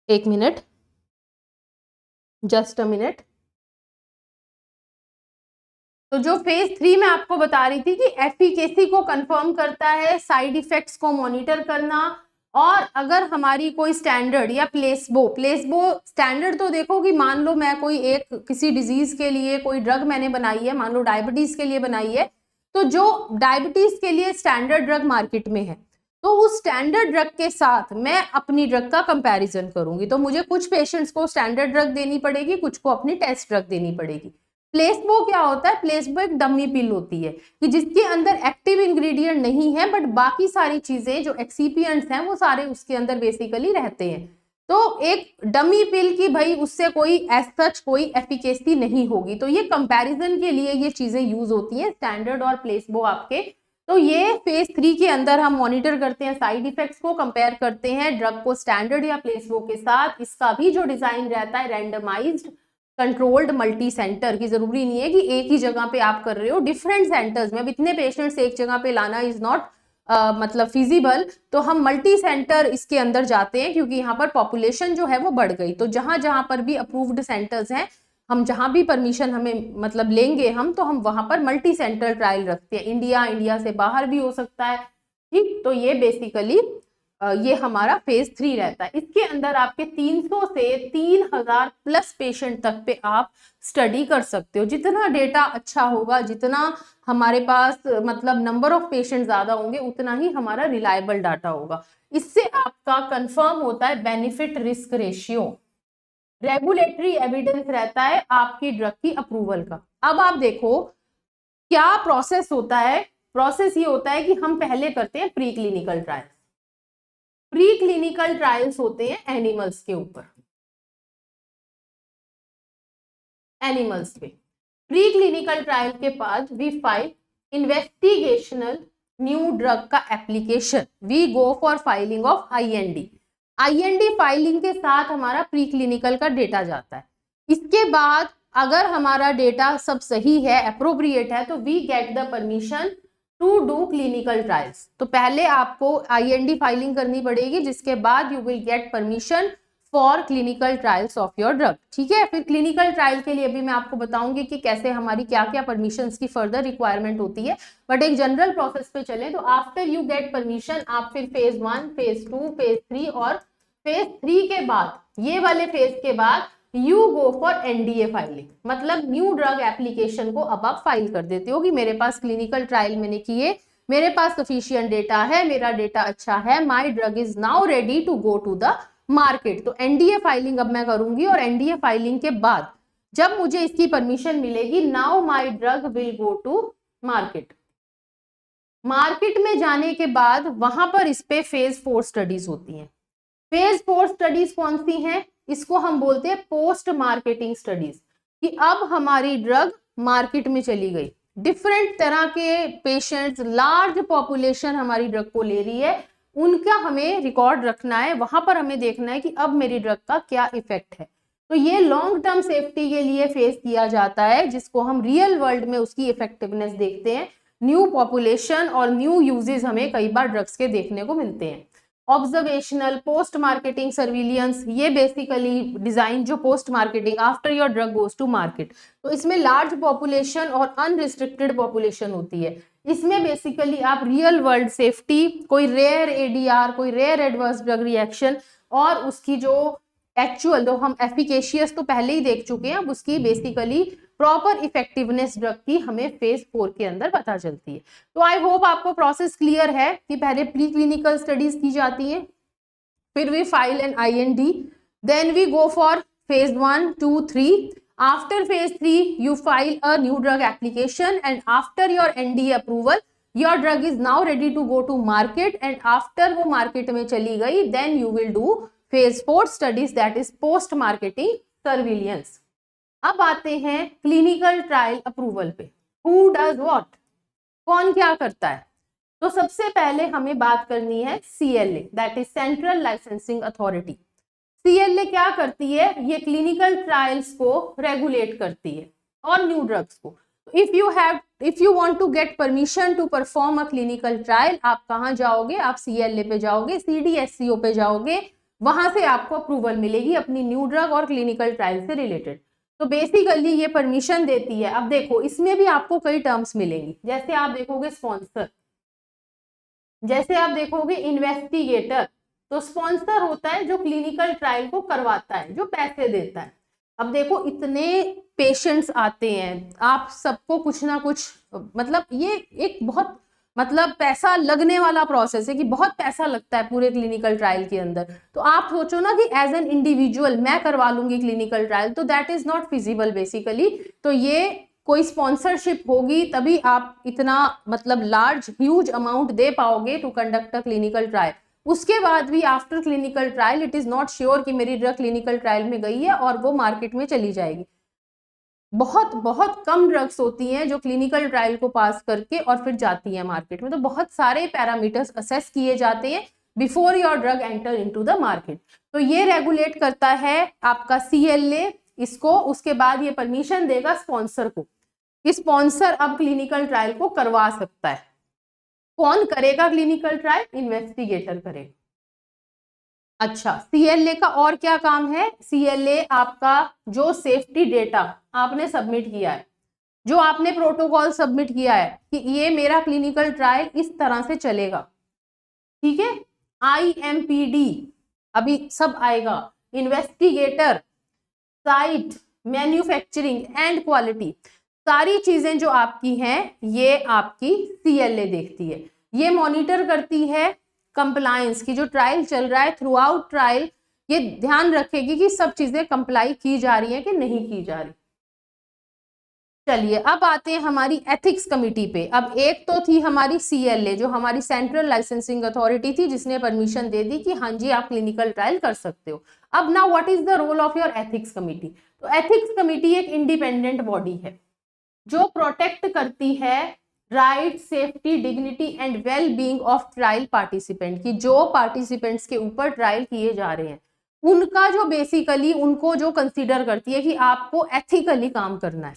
एक मिनट, जस्ट अ मिनट। तो जो फेज 3 में आपको बता रही थी कि एफिकेसी को कंफर्म करता है, साइड इफेक्ट्स को मॉनिटर करना, और अगर हमारी कोई स्टैंडर्ड या प्लेसबो स्टैंडर्ड, तो देखो कि मान लो मैं कोई एक किसी डिजीज के लिए कोई ड्रग मैंने बनाई है, मान लो डायबिटीज के लिए बनाई है, तो जो डायबिटीज के लिए स्टैंडर्ड ड्रग मार्केट में है, तो उस स्टैंडर्ड ड्रग के साथ मैं अपनी ड्रग का कंपैरिजन करूंगी, तो मुझे कुछ पेशेंट्स को स्टैंडर्ड ड्रग देनी पड़ेगी, कुछ को अपनी टेस्ट ड्रग देनी पड़ेगी। प्लेसबो क्या होता है, प्लेसबो एक डमी पिल होती है कि जिसके अंदर एक्टिव इंग्रेडिएंट नहीं है, बट बाकी सारी चीजें जो एक्सीपिएंट्स हैं वो सारे उसके अंदर बेसिकली रहते हैं। तो एक डमी पिल की भाई उससे कोई एज सच कोई एफिकेसी नहीं होगी, तो ये कंपैरिजन के लिए ये चीजें यूज होती हैं, स्टैंडर्ड और प्लेसबो आपके। तो ये फेज 3 के अंदर हम मॉनिटर करते हैं, साइड इफेक्ट्स को कंपेयर करते हैं ड्रग को स्टैंडर्ड या प्लेसबो के साथ। इसका भी जो डिजाइन रहता है रैंडमाइज्ड कंट्रोल्ड मल्टी सेंटर की, जरूरी नहीं है कि एक ही जगह पे आप कर रहे हो, डिफरेंट सेंटर्स में। अब इतने पेशेंट्स एक जगह पे लाना इज नॉट मतलब फिजिबल, तो हम मल्टी सेंटर इसके अंदर जाते हैं क्योंकि यहाँ पर पॉपुलेशन जो है वो बढ़ गई। तो जहां जहां पर भी अप्रूव्ड सेंटर्स हैं, हम जहां भी परमिशन हमें मतलब लेंगे हम, तो हम वहां पर मल्टी सेंटर ट्रायल रखते हैं। इंडिया से बाहर भी हो सकता है, ठीक। तो ये बेसिकली ये हमारा फेज 3 रहता है। इसके अंदर आपके 300 से 3000 प्लस पेशेंट तक पे आप स्टडी कर सकते हो। जितना डेटा अच्छा होगा, जितना हमारे पास मतलब नंबर ऑफ पेशेंट ज्यादा होंगे, उतना ही हमारा रिलायबल डाटा होगा। इससे आपका कंफर्म होता है benefit risk ratio, regulatory evidence रहता है आपकी ड्रग की अप्रूवल का। अब आप देखो क्या प्रोसेस होता है। प्रोसेस ये होता है कि हम पहले करते हैं pre clinical trials. Pre clinical trials होते हैं एनिमल्स के ऊपर, एनिमल्स पे। प्री क्लिनिकल ट्रायल के बाद we file investigational new drug का application, we go for filing of IND। IND filing के साथ हमारा प्री क्लिनिकल का डेटा जाता है। इसके बाद अगर हमारा डेटा सब सही है, अप्रोप्रिएट है, तो we get the permission to do clinical trials. तो पहले आपको IND फाइलिंग करनी पड़ेगी, जिसके बाद you will get permission for clinical trials of your drug. ठीक है, फिर क्लिनिकल ट्रायल के लिए अभी मैं आपको बताऊंगी कि कैसे हमारी क्या क्या परमिशंस की फर्दर रिक्वायरमेंट होती है। बट एक जनरल प्रोसेस पे चले तो आफ्टर यू गेट परमिशन आप फिर फेज 1, फेज 2, फेज 3 और फेज 3 के बाद, ये वाले फेज के बाद you go for NDA filing, मतलब न्यू ड्रग एप्लीकेशन को अब आप फाइल कर देते हो कि मेरे पास क्लिनिकल ट्रायल मैंने किए, मेरे पास सफिशिएंट डेटा है, मेरा डेटा अच्छा है, my drug is now ready to go to the market. तो NDA फाइलिंग अब मैं करूंगी और NDA फाइलिंग के बाद जब मुझे इसकी परमिशन मिलेगी, now my drug will go to market. Market में जाने के बाद वहां पर इस पे फेज 4 स्टडीज होती हैं। फेज 4 स्टडीज कौन सी हैं? इसको हम बोलते हैं पोस्ट मार्केटिंग स्टडीज, कि अब हमारी ड्रग मार्केट में चली गई, डिफरेंट तरह के पेशेंट्स, लार्ज पॉपुलेशन हमारी ड्रग को ले रही है, उनका हमें रिकॉर्ड रखना है, वहां पर हमें देखना है कि अब मेरी ड्रग का क्या इफेक्ट है। तो ये लॉन्ग टर्म सेफ्टी के लिए फेस किया जाता है, जिसको हम रियल वर्ल्ड में उसकी इफेक्टिवनेस देखते हैं। न्यू पॉपुलेशन और न्यू यूजेस हमें कई बार ड्रग्स के देखने को मिलते हैं। ऑब्जर्वेशनल, पोस्ट मार्केटिंग सर्विलियंस, ये बेसिकली डिजाइन जो post marketing after your drug goes to market, तो इसमें लार्ज पॉपुलेशन और अनरिस्ट्रिक्टेड पॉपुलेशन होती है। इसमें बेसिकली आप रियल वर्ल्ड सेफ्टी, कोई रेयर ADR, कोई रेयर एडवर्स ड्रग रिएक्शन और उसकी जो एक्चुअल, जो हम एफिकेशियस तो पहले ही देख चुके हैं, अब उसकी बेसिकली प्रॉपर इफेक्टिवनेस ड्रग की हमें फेज 4 के अंदर पता चलती है। तो आई होप आपको प्रोसेस क्लियर है कि पहले प्री क्लिनिकल स्टडीज की जाती है, फिर we file an IND, then we go for phase 1, 2, 3। After phase 3, you file a new drug application, and after your NDA approval, your drug is now ready to go to market, and after वो market में चली गई, then you will do phase 4 studies, that is post marketing surveillance। अब आते हैं clinical trial approval पे। Who does what? कौन क्या करता है? तो सबसे पहले हमें बात करनी है CLA, that is Central Licensing Authority। CLA क्या करती है? ये क्लिनिकल ट्रायल्स को रेगुलेट करती है और न्यू ड्रग्स को। If you want to get permission to perform a clinical trial, आप कहाँ जाओगे? आप CLA पे जाओगे, CDSCO पे जाओगे, वहां से आपको अप्रूवल मिलेगी अपनी न्यू ड्रग और क्लिनिकल ट्रायल से रिलेटेड। तो बेसिकली ये परमिशन देती है। अब देखो इसमें भी आपको कई टर्म्स मिलेंगी, जैसे आप देखोगे स्पॉन्सर, जैसे आप देखोगे इन्वेस्टिगेटर। तो स्पॉन्सर होता है जो क्लिनिकल ट्रायल को करवाता है, जो पैसे देता है। अब देखो इतने पेशेंट्स आते हैं, आप सबको कुछ ना कुछ, मतलब ये एक बहुत मतलब पैसा लगने वाला प्रोसेस है कि बहुत पैसा लगता है पूरे क्लिनिकल ट्रायल के अंदर। तो आप सोचो ना कि एज एन इंडिविजुअल मैं करवा लूंगी क्लिनिकल ट्रायल, तो that is not feasible basically. तो ये कोई स्पॉन्सरशिप होगी तभी आप इतना मतलब लार्ज ह्यूज अमाउंट दे पाओगे to conduct a clinical trial. उसके बाद भी after clinical trial it is not sure कि मेरी ड्रग क्लिनिकल ट्रायल में गई है और वो मार्केट में चली जाएगी। बहुत बहुत कम ड्रग्स होती हैं जो क्लिनिकल ट्रायल को पास करके और फिर जाती हैं मार्केट में। तो बहुत सारे पैरामीटर्स असेस किए जाते हैं before your drug enter into the market. तो ये रेगुलेट करता है आपका CLA इसको। उसके बाद ये परमिशन देगा स्पॉन्सर को कि स्पॉन्सर अब क्लिनिकल ट्रायल को करवा सकता है। कौन करेगा क्लिनिकल ट्रायल? इन्वेस्टिगेटर करेगा। अच्छा, CLA का और क्या काम है? CLA आपका जो सेफ्टी डेटा आपने सबमिट किया है, जो आपने प्रोटोकॉल सबमिट किया है कि ये मेरा क्लिनिकल ट्रायल इस तरह से चलेगा, ठीक है, IMPD, अभी सब आएगा, investigator, site, manufacturing and quality, सारी चीजें जो आपकी हैं ये आपकी CLA देखती है। ये मॉनिटर करती है कंप्लायंस की, जो ट्रायल चल रहा है थ्रू आउट ट्रायल ये ध्यान रखेगी कि सब चीजें कंप्लाई की जा रही है कि नहीं की जा रही। चलिए अब आते हैं हमारी एथिक्स कमिटी पे। अब एक तो थी हमारी CLA जो हमारी सेंट्रल लाइसेंसिंग अथॉरिटी थी, जिसने परमिशन दे दी कि हाँ जी आप क्लिनिकल ट्रायल कर सकते हो। अब now what is the role of your ethics committee? तो एथिक्स कमिटी एक इंडिपेंडेंट बॉडी है जो प्रोटेक्ट करती है right, safety, dignity and well being of trial participant की। जो पार्टिसिपेंट्स के ऊपर ट्रायल किए जा रहे हैं उनका जो बेसिकली उनको जो कंसीडर करती है कि आपको एथिकली काम करना है,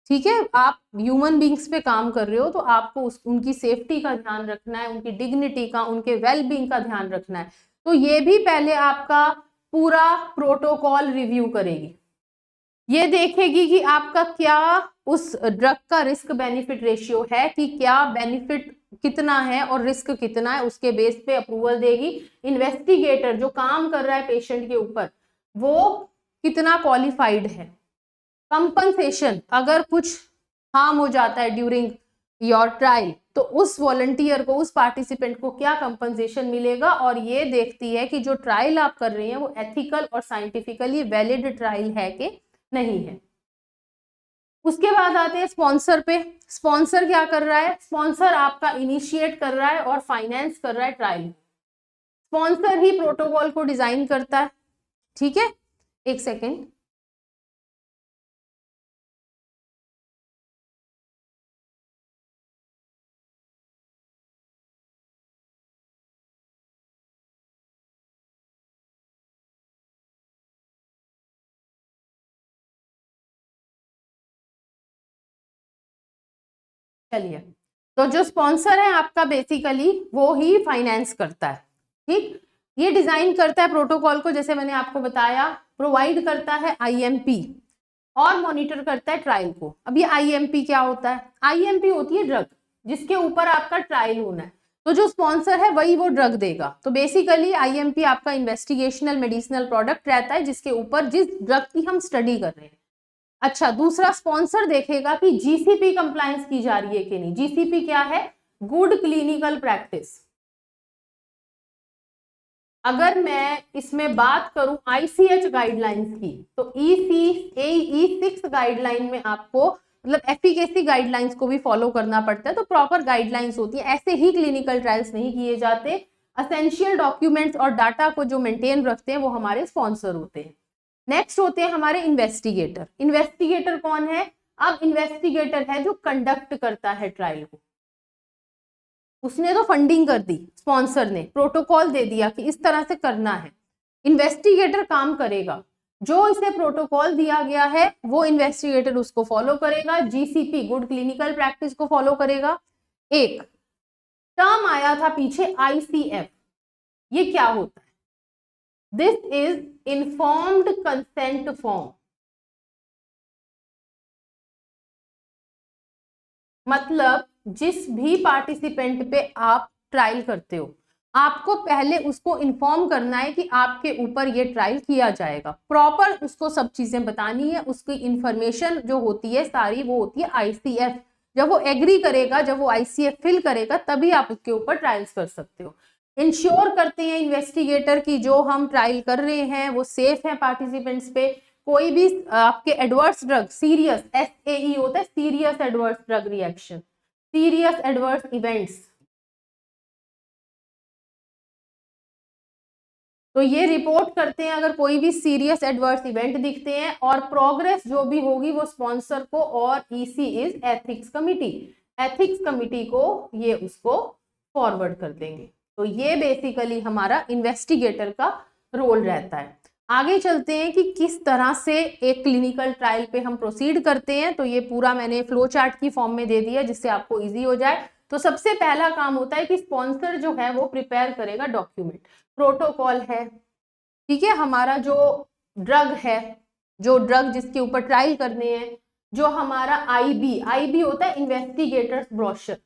ठीक है, आप ह्यूमन बींग्स पे काम कर रहे हो तो आपको उनकी सेफ्टी का ध्यान रखना है, उनकी डिग्निटी का, उनके वेल बींग का ध्यान रखना है। तो ये भी पहले आपका पूरा प्रोटोकॉल रिव्यू करेगी, ये देखेगी कि आपका क्या उस ड्रग का रिस्क बेनिफिट रेशियो है, कि क्या बेनिफिट कितना है और रिस्क कितना है, उसके बेस पे अप्रूवल देगी। इन्वेस्टिगेटर जो काम कर रहा है पेशेंट के ऊपर वो कितना क्वालिफाइड है। कंपनसेशन, अगर कुछ हार्म हो जाता है ड्यूरिंग योर ट्रायल तो उस वॉलंटियर को, उस पार्टिसिपेंट को क्या कंपनसेशन मिलेगा, और ये देखती है कि जो ट्रायल आप कर रहे हैं वो एथिकल और साइंटिफिकली वैलिड ट्रायल है कि नहीं है। उसके बाद आते हैं स्पॉन्सर पे। स्पॉन्सर क्या कर रहा है? स्पॉन्सर आपका इनिशिएट कर रहा है और फाइनेंस कर रहा है ट्रायल। स्पॉन्सर ही प्रोटोकॉल को डिजाइन करता है, ठीक है। एक सेकेंड, चलिए तो जो स्पॉन्सर है आपका बेसिकली वो ही फाइनेंस करता है, ठीक। ये डिजाइन करता है प्रोटोकॉल को, जैसे मैंने आपको बताया, प्रोवाइड करता है IMP और मॉनिटर करता है ट्रायल को। अब ये IMP क्या होता है? IMP होती है ड्रग जिसके ऊपर आपका ट्रायल होना है, तो जो स्पॉन्सर है वही वो ड्रग देगा। तो बेसिकली IMP आपका इन्वेस्टिगेशनल मेडिसिनल प्रोडक्ट रहता है जिसके ऊपर जिस ड्रग की हम स्टडी कर रहे हैं। अच्छा, दूसरा स्पॉन्सर देखेगा कि GCP कंप्लायंस की जा रही है कि नहीं। GCP क्या है? Good clinical practice. अगर मैं इसमें बात करूं ICH गाइडलाइंस की तो E6 गाइडलाइन में आपको मतलब एफिकेसी गाइडलाइंस को भी फॉलो करना पड़ता है, तो प्रॉपर गाइडलाइंस होती है। ऐसे ही क्लिनिकल ट्रायल्स नहीं किए जाते। असेंशियल डॉक्यूमेंट्स और डाटा को जो मेंटेन रखते हैं वो हमारे स्पॉन्सर होते हैं। नेक्स्ट होते हैं हमारे इन्वेस्टिगेटर। इन्वेस्टिगेटर कौन है? अब इन्वेस्टिगेटर है जो कंडक्ट करता है ट्रायल को। उसने तो फंडिंग कर दी, स्पॉन्सर ने प्रोटोकॉल दे दिया कि इस तरह से करना है। इन्वेस्टिगेटर काम करेगा, जो इसे प्रोटोकॉल दिया गया है वो इन्वेस्टिगेटर उसको फॉलो करेगा। GCP गुड क्लिनिकल प्रैक्टिस को फॉलो करेगा। एक टर्म आया था पीछे ICF, ये क्या होता है? This is informed consent form. मतलब जिस भी पार्टिसिपेंट पे आप ट्रायल करते हो आपको पहले उसको इन्फॉर्म करना है कि आपके ऊपर ये ट्रायल किया जाएगा। प्रॉपर उसको सब चीजें बतानी है, उसकी इंफॉर्मेशन जो होती है सारी वो होती है ICF। जब वो एग्री करेगा, जब वो ICF फिल करेगा तभी आप उसके ऊपर ट्रायल्स कर सकते हो। इंश्योर करते हैं इन्वेस्टिगेटर की जो हम ट्रायल कर रहे हैं वो सेफ है पार्टिसिपेंट्स पे। कोई भी आपके एडवर्स ड्रग, सीरियस SAE होता है, serious adverse drug reaction, serious adverse events, तो ये रिपोर्ट करते हैं अगर कोई भी सीरियस एडवर्स इवेंट दिखते हैं, और प्रोग्रेस जो भी होगी वो स्पॉन्सर को, और EC is ethics committee, ethics committee को ये उसको फॉरवर्ड कर देंगे। तो ये बेसिकली हमारा इन्वेस्टिगेटर का रोल रहता है। आगे चलते हैं कि किस तरह से एक क्लिनिकल ट्रायल पे हम प्रोसीड करते हैं। तो ये पूरा मैंने फ्लो चार्ट की फॉर्म में दे दिया जिससे आपको इजी हो जाए। तो सबसे पहला काम होता है कि स्पॉन्सर जो है वो प्रिपेयर करेगा डॉक्यूमेंट। प्रोटोकॉल है, ठीक है, हमारा जो ड्रग है, जो ड्रग जिसके ऊपर ट्रायल करने हैं, जो हमारा IB होता है इन्वेस्टिगेटर्स ब्रोशर,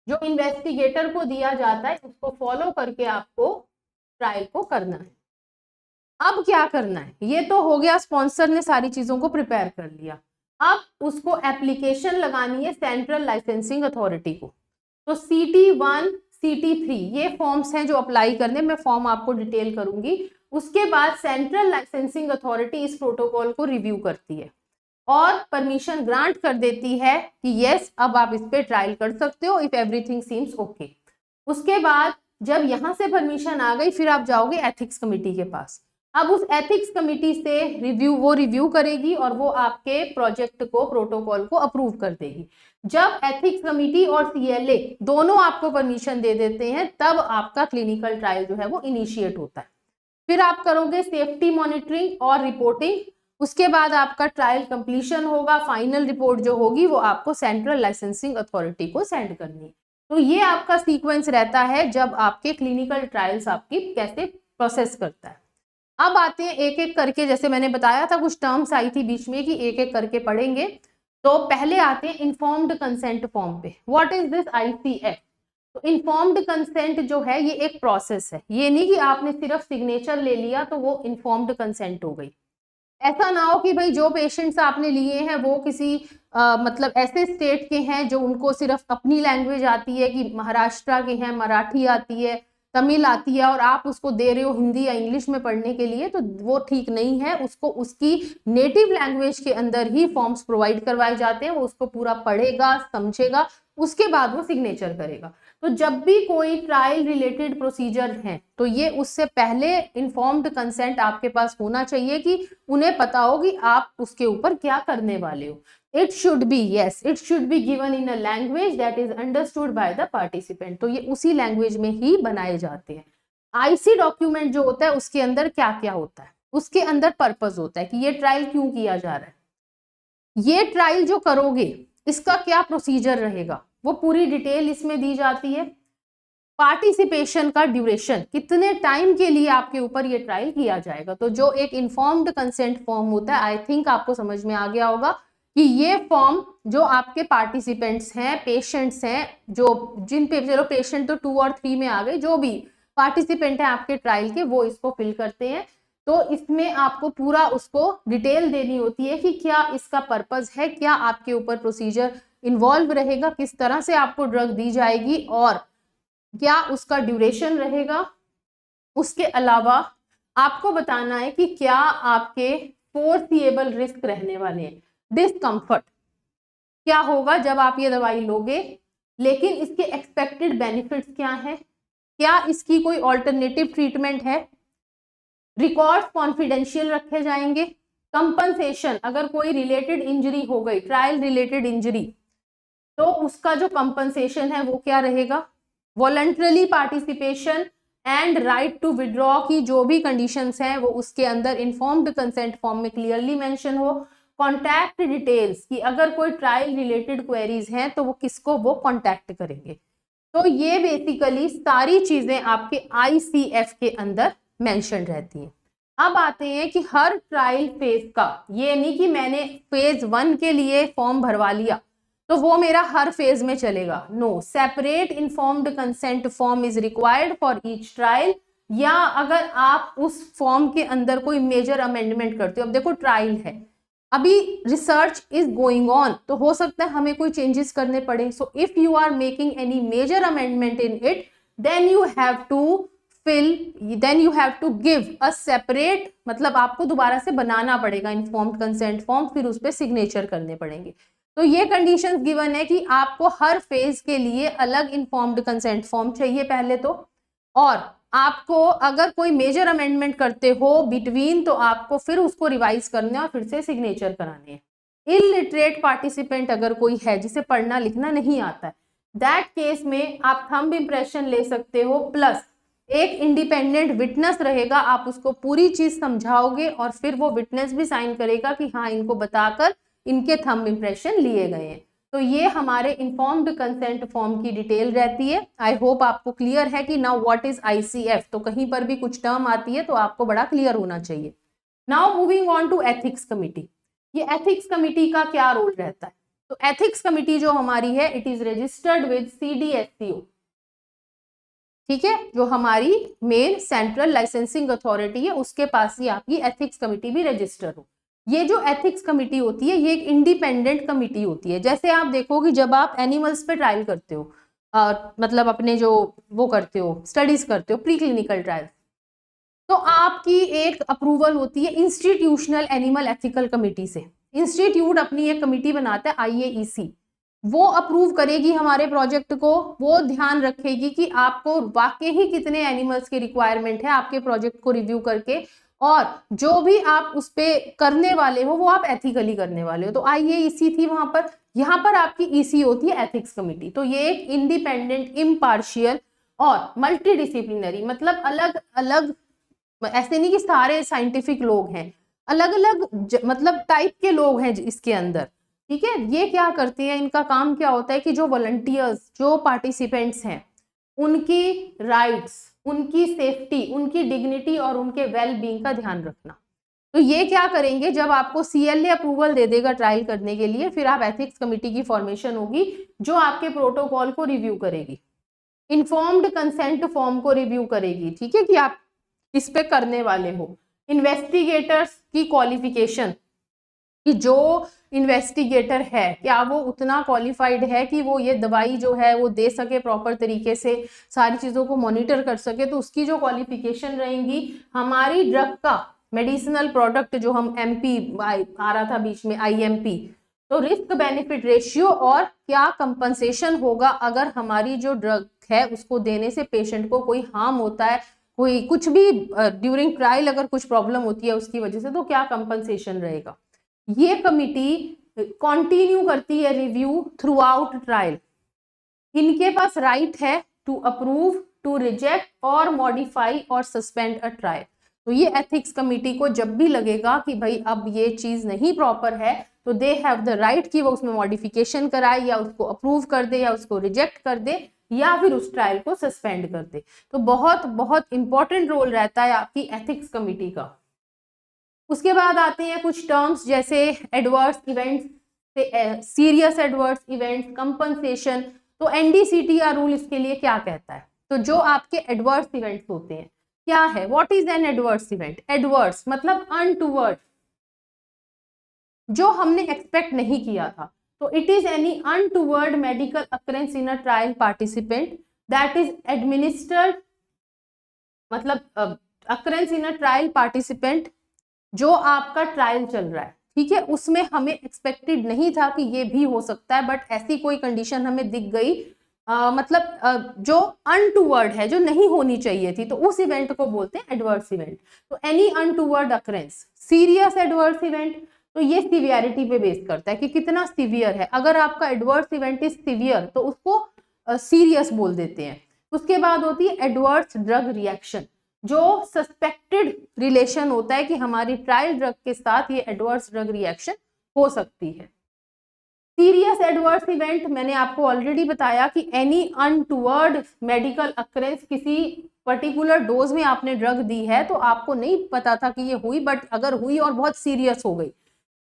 जो इन्वेस्टिगेटर को दिया जाता है उसको फॉलो करके आपको ट्रायल को करना है। अब क्या करना है, ये तो हो गया, स्पॉन्सर ने सारी चीजों को प्रिपेयर कर लिया। अब उसको एप्लीकेशन लगानी है सेंट्रल लाइसेंसिंग अथॉरिटी को। तो CT1 CT3 ये फॉर्म्स हैं जो अप्लाई करने, मैं फॉर्म आपको डिटेल करूंगी। उसके बाद सेंट्रल लाइसेंसिंग अथॉरिटी इस प्रोटोकॉल को रिव्यू करती है और परमिशन ग्रांट कर देती है कि यस अब आप इस पे ट्रायल कर सकते हो इफ एवरीथिंग सीम्स ओके। उसके बाद जब यहां से परमिशन आ गई फिर आप जाओगे एथिक्स कमिटी के पास। अब उस एथिक्स कमिटी से रिव्यू करेगी और वो आपके प्रोजेक्ट को, प्रोटोकॉल को अप्रूव कर देगी। जब एथिक्स कमिटी और CLA दोनों आपको परमिशन दे देते हैं तब आपका क्लिनिकल ट्रायल जो है वो इनिशिएट होता है। फिर आप करोगे सेफ्टी मॉनिटरिंग और रिपोर्टिंग। उसके बाद आपका ट्रायल कंप्लीशन होगा, फाइनल रिपोर्ट जो होगी वो आपको सेंट्रल लाइसेंसिंग अथॉरिटी को सेंड करनी है। तो ये आपका सीक्वेंस रहता है जब आपके क्लिनिकल ट्रायल्स आपकी कैसे प्रोसेस करता है। अब आते हैं एक एक करके, जैसे मैंने बताया था कुछ टर्म्स आई थी बीच में कि एक एक करके पढ़ेंगे। तो पहले आते हैं इन्फॉर्म्ड कंसेंट फॉर्म पे। What is this ICF? तो इन्फॉर्म्ड कंसेंट जो है ये एक प्रोसेस है, ये नहीं कि आपने सिर्फ सिग्नेचर ले लिया तो वो इन्फॉर्म्ड कंसेंट हो गई। ऐसा ना हो कि भाई जो पेशेंट्स आपने लिए हैं वो किसी मतलब ऐसे स्टेट के हैं जो उनको सिर्फ अपनी लैंग्वेज आती है, कि महाराष्ट्र के हैं, मराठी आती है, तमिल आती है और आप उसको दे रहे हो हिंदी या इंग्लिश में पढ़ने के लिए, तो वो ठीक नहीं है। उसको उसकी नेटिव लैंग्वेज के अंदर ही फॉर्म्स प्रोवाइड करवाए जाते हैं, वो उसको पूरा पढ़ेगा, समझेगा, उसके बाद वो सिग्नेचर करेगा। तो जब भी कोई ट्रायल रिलेटेड प्रोसीजर है तो ये उससे पहले इन्फॉर्म्ड कंसेंट आपके पास होना चाहिए कि उन्हें पता हो कि आप उसके ऊपर क्या करने वाले हो। It should be, yes, it should be given in a language that is understood by the participant। तो ये उसी लैंग्वेज में ही बनाए जाते हैं। IC डॉक्यूमेंट जो होता है उसके अंदर क्या क्या होता है, उसके अंदर पर्पस होता है कि ये ट्रायल क्यों किया जा रहा है, ये ट्रायल जो करोगे इसका क्या प्रोसीजर रहेगा, वो पूरी डिटेल इसमें दी जाती है। पार्टिसिपेशन का ड्यूरेशन, कितने टाइम के लिए आपके ऊपर ये ट्रायल किया जाएगा। तो जो एक इन्फॉर्म्ड कंसेंट फॉर्म होता है, आई थिंक आपको समझ में आ गया होगा कि ये फॉर्म जो आपके पार्टिसिपेंट्स हैं, पेशेंट्स हैं, जो जिन पे, चलो पेशेंट तो 2 और 3 में आ गए, जो भी पार्टिसिपेंट है आपके ट्रायल के वो इसको फिल करते हैं। तो इसमें आपको पूरा उसको डिटेल देनी होती है कि क्या इसका पर्पस है, क्या आपके ऊपर प्रोसीजर इन्वॉल्व रहेगा, किस तरह से आपको ड्रग दी जाएगी और क्या उसका ड्यूरेशन रहेगा। उसके अलावा आपको बताना है कि क्या आपके फोरसिएबल रिस्क रहने वाले हैं, डिस्कम्फर्ट क्या होगा जब आप ये दवाई लोगे, लेकिन इसके एक्सपेक्टेड बेनिफिट्स क्या हैं, क्या इसकी कोई ऑल्टरनेटिव ट्रीटमेंट है। रिकॉर्ड कॉन्फिडेंशियल रखे जाएंगे। कंपनसेशन, अगर कोई रिलेटेड इंजरी हो गई, ट्रायल रिलेटेड इंजरी, तो उसका जो कंपनसेशन है वो क्या रहेगा। Voluntarily participation and right to withdraw की जो भी कंडीशंस हैं वो उसके अंदर इन्फॉर्म्ड कंसेंट फॉर्म में क्लियरली मेंशन हो। कॉन्टैक्ट डिटेल्स की अगर कोई ट्रायल रिलेटेड क्वेरीज हैं तो वो किसको वो कॉन्टैक्ट करेंगे। तो ये बेसिकली सारी चीजें आपके ICF के अंदर मेंशन रहती हैं। अब आते हैं कि हर ट्रायल फेज का, ये नहीं कि मैंने फेज 1 के लिए फॉर्म भरवा लिया तो वो मेरा हर फेज में चलेगा। No, separate informed consent form is required for each trial. या अगर आप उस फॉर्म के अंदर कोई मेजर अमेंडमेंट करते हो, अब देखो ट्रायल है, अभी रिसर्च इज गोइंग ऑन, तो हो सकता है हमें कोई चेंजेस करने पड़े। So if you are making any major amendment in it then you have to give a separate, मतलब आपको दोबारा से बनाना पड़ेगा इन्फॉर्म्ड कंसेंट फॉर्म, फिर उस पर सिग्नेचर करने पड़ेंगे। तो ये कंडीशंस गिवन है कि आपको हर फेज के लिए अलग इन्फॉर्म्ड कंसेंट फॉर्म चाहिए पहले तो, और आपको अगर कोई मेजर अमेंडमेंट करते हो बिटवीन तो आपको फिर उसको रिवाइज करना और फिर से सिग्नेचर कराने हैं। इलिटरेट पार्टिसिपेंट अगर कोई है जिसे पढ़ना लिखना नहीं आता है, दैट केस में आप थंब इंप्रेशन ले सकते हो, प्लस एक इंडिपेंडेंट विटनेस रहेगा, आप उसको पूरी चीज समझाओगे और फिर वो विटनेस भी साइन करेगा कि हाँ इनको बताकर इनके थंब इंप्रेशन लिए गए हैं। तो ये हमारे इन्फॉर्म्ड कंसेंट फॉर्म की डिटेल रहती है। आई होप आपको क्लियर है कि नाउ व्हाट इज ICF। तो कहीं पर भी कुछ टर्म आती है तो आपको बड़ा क्लियर होना चाहिए। Now moving on to ethics committee. ये एथिक्स कमिटी का क्या रोल रहता है। तो एथिक्स कमिटी जो हमारी है it is registered with CDSCO, ठीक है, जो हमारी मेन सेंट्रल लाइसेंसिंग अथॉरिटी है उसके पास ही आपकी एथिक्स कमिटी भी रजिस्टर हो। ये जो एथिक्स कमिटी होती है ये एक इंडिपेंडेंट कमिटी होती है। जैसे आप देखो कि जब आप एनिमल्स पे ट्रायल करते हो, मतलब अपने जो वो करते हो, स्टडीज करते हो, प्री क्लिनिकल ट्रायल, तो आपकी एक अप्रूवल होती है इंस्टीट्यूशनल एनिमल एथिकल कमिटी से। इंस्टीट्यूट अपनी एक कमिटी बनाता है IAEC, वो अप्रूव करेगी हमारे प्रोजेक्ट को, वो ध्यान रखेगी कि आपको वाकई ही कितने एनिमल्स की रिक्वायरमेंट है आपके प्रोजेक्ट को रिव्यू करके, और जो भी आप उस पे करने वाले हो वो आप एथिकली करने वाले हो। तो IAEC थी वहां पर, यहाँ पर आपकी EC होती है एथिक्स कमिटी। तो ये एक इंडिपेंडेंट, इम्पार्शियल और मल्टीडिसिप्लिनरी, मतलब अलग अलग, ऐसे नहीं कि सारे साइंटिफिक लोग हैं, अलग अलग मतलब टाइप के लोग हैं इसके अंदर, ठीक है। ये क्या करते हैं, इनका काम क्या होता है कि जो वॉलंटियर्स, जो पार्टिसिपेंट्स हैं, उनकी राइट्स, उनकी सेफ्टी, उनकी डिग्निटी और उनके वेल बीइंग का ध्यान रखना। तो ये क्या करेंगे, जब आपको CLA अप्रूवल दे देगा ट्रायल करने के लिए, फिर आप एथिक्स कमिटी की फॉर्मेशन होगी जो आपके प्रोटोकॉल को रिव्यू करेगी, इन्फॉर्म्ड कंसेंट फॉर्म को रिव्यू करेगी, ठीक है, कि आप इस पे करने वाले हो। इन्वेस्टिगेटर्स की क्वालिफिकेशन, कि जो इन्वेस्टिगेटर है क्या वो उतना क्वालिफाइड है कि वो ये दवाई जो है वो दे सके प्रॉपर तरीके से, सारी चीजों को मॉनिटर कर सके, तो उसकी जो क्वालिफिकेशन रहेंगी, हमारी ड्रग का मेडिसिनल प्रोडक्ट जो हम MP आ रहा था बीच में, IMP, तो रिस्क बेनिफिट रेशियो और क्या कंपनसेशन होगा अगर हमारी जो ड्रग है उसको देने से पेशेंट को कोई हार्म होता है, कोई कुछ भी ड्यूरिंग ट्रायल अगर कुछ प्रॉब्लम होती है उसकी वजह से, तो क्या कंपनसेशन रहेगा। ये कमिटी कंटिन्यू करती है रिव्यू थ्रू आउट ट्रायल। इनके पास राइट है टू अप्रूव, टू रिजेक्ट और मॉडिफाई और सस्पेंड अ ट्रायल। तो ये एथिक्स कमिटी को जब भी लगेगा कि भाई अब ये चीज नहीं प्रॉपर है, तो दे हैव द राइट कि वो उसमें मॉडिफिकेशन कराए, या उसको अप्रूव कर दे, या उसको रिजेक्ट कर दे, या फिर उस ट्रायल को सस्पेंड कर दे। तो बहुत बहुत इंपॉर्टेंट रोल रहता है आपकी एथिक्स कमिटी का। उसके बाद आते हैं कुछ टर्म्स जैसे adverse events, serious adverse events, compensation. तो NDCTR रूल इसके लिए क्या कहता है, तो जो आपके एडवर्स इवेंट्स होते हैं, क्या है, what is an adverse event. Adverse मतलब अनटूवर्ड, जो हमने एक्सपेक्ट नहीं किया था। तो it is any untoward medical occurrence in a trial participant that is administered, मतलब occurrence in a trial participant, जो आपका ट्रायल चल रहा है, ठीक है, उसमें हमें एक्सपेक्टेड नहीं था कि ये भी हो सकता है, बट ऐसी कोई कंडीशन हमें दिख गई, मतलब जो अनटूवर्ड है, जो नहीं होनी चाहिए थी, तो उस इवेंट को बोलते हैं एडवर्स इवेंट। तो any untoward occurrence. Serious adverse event, तो ये सीवियरिटी पे बेस करता है कि कितना सीवियर है। अगर आपका एडवर्स इवेंट इज सीवियर तो उसको सीरियस बोल देते हैं। उसके बाद होती है एडवर्स ड्रग रिएक्शन, जो सस्पेक्टेड रिलेशन होता है कि हमारी ट्रायल ड्रग के साथ ये एडवर्स ड्रग रिएक्शन हो सकती है। सीरियस एडवर्स इवेंट मैंने आपको ऑलरेडी बताया कि एनी अनटूवर्ड मेडिकल अकरेंस, किसी पर्टिकुलर डोज में आपने ड्रग दी है तो आपको नहीं पता था कि ये हुई, बट अगर हुई और बहुत सीरियस हो गई,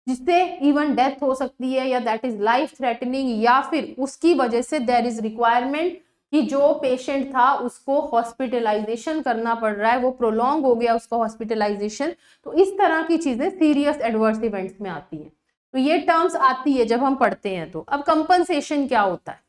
जिससे इवन डेथ हो सकती है, या दैट इज लाइफ थ्रेटनिंग, या फिर उसकी वजह से देयर इज रिक्वायरमेंट कि जो पेशेंट था उसको हॉस्पिटलाइजेशन करना पड़ रहा है, वो प्रोलॉन्ग हो गया उसका हॉस्पिटलाइजेशन, तो इस तरह की चीजें सीरियस एडवर्स इवेंट्स में आती हैं। तो ये टर्म्स आती है जब हम पढ़ते हैं। तो अब कंपनसेशन क्या होता है।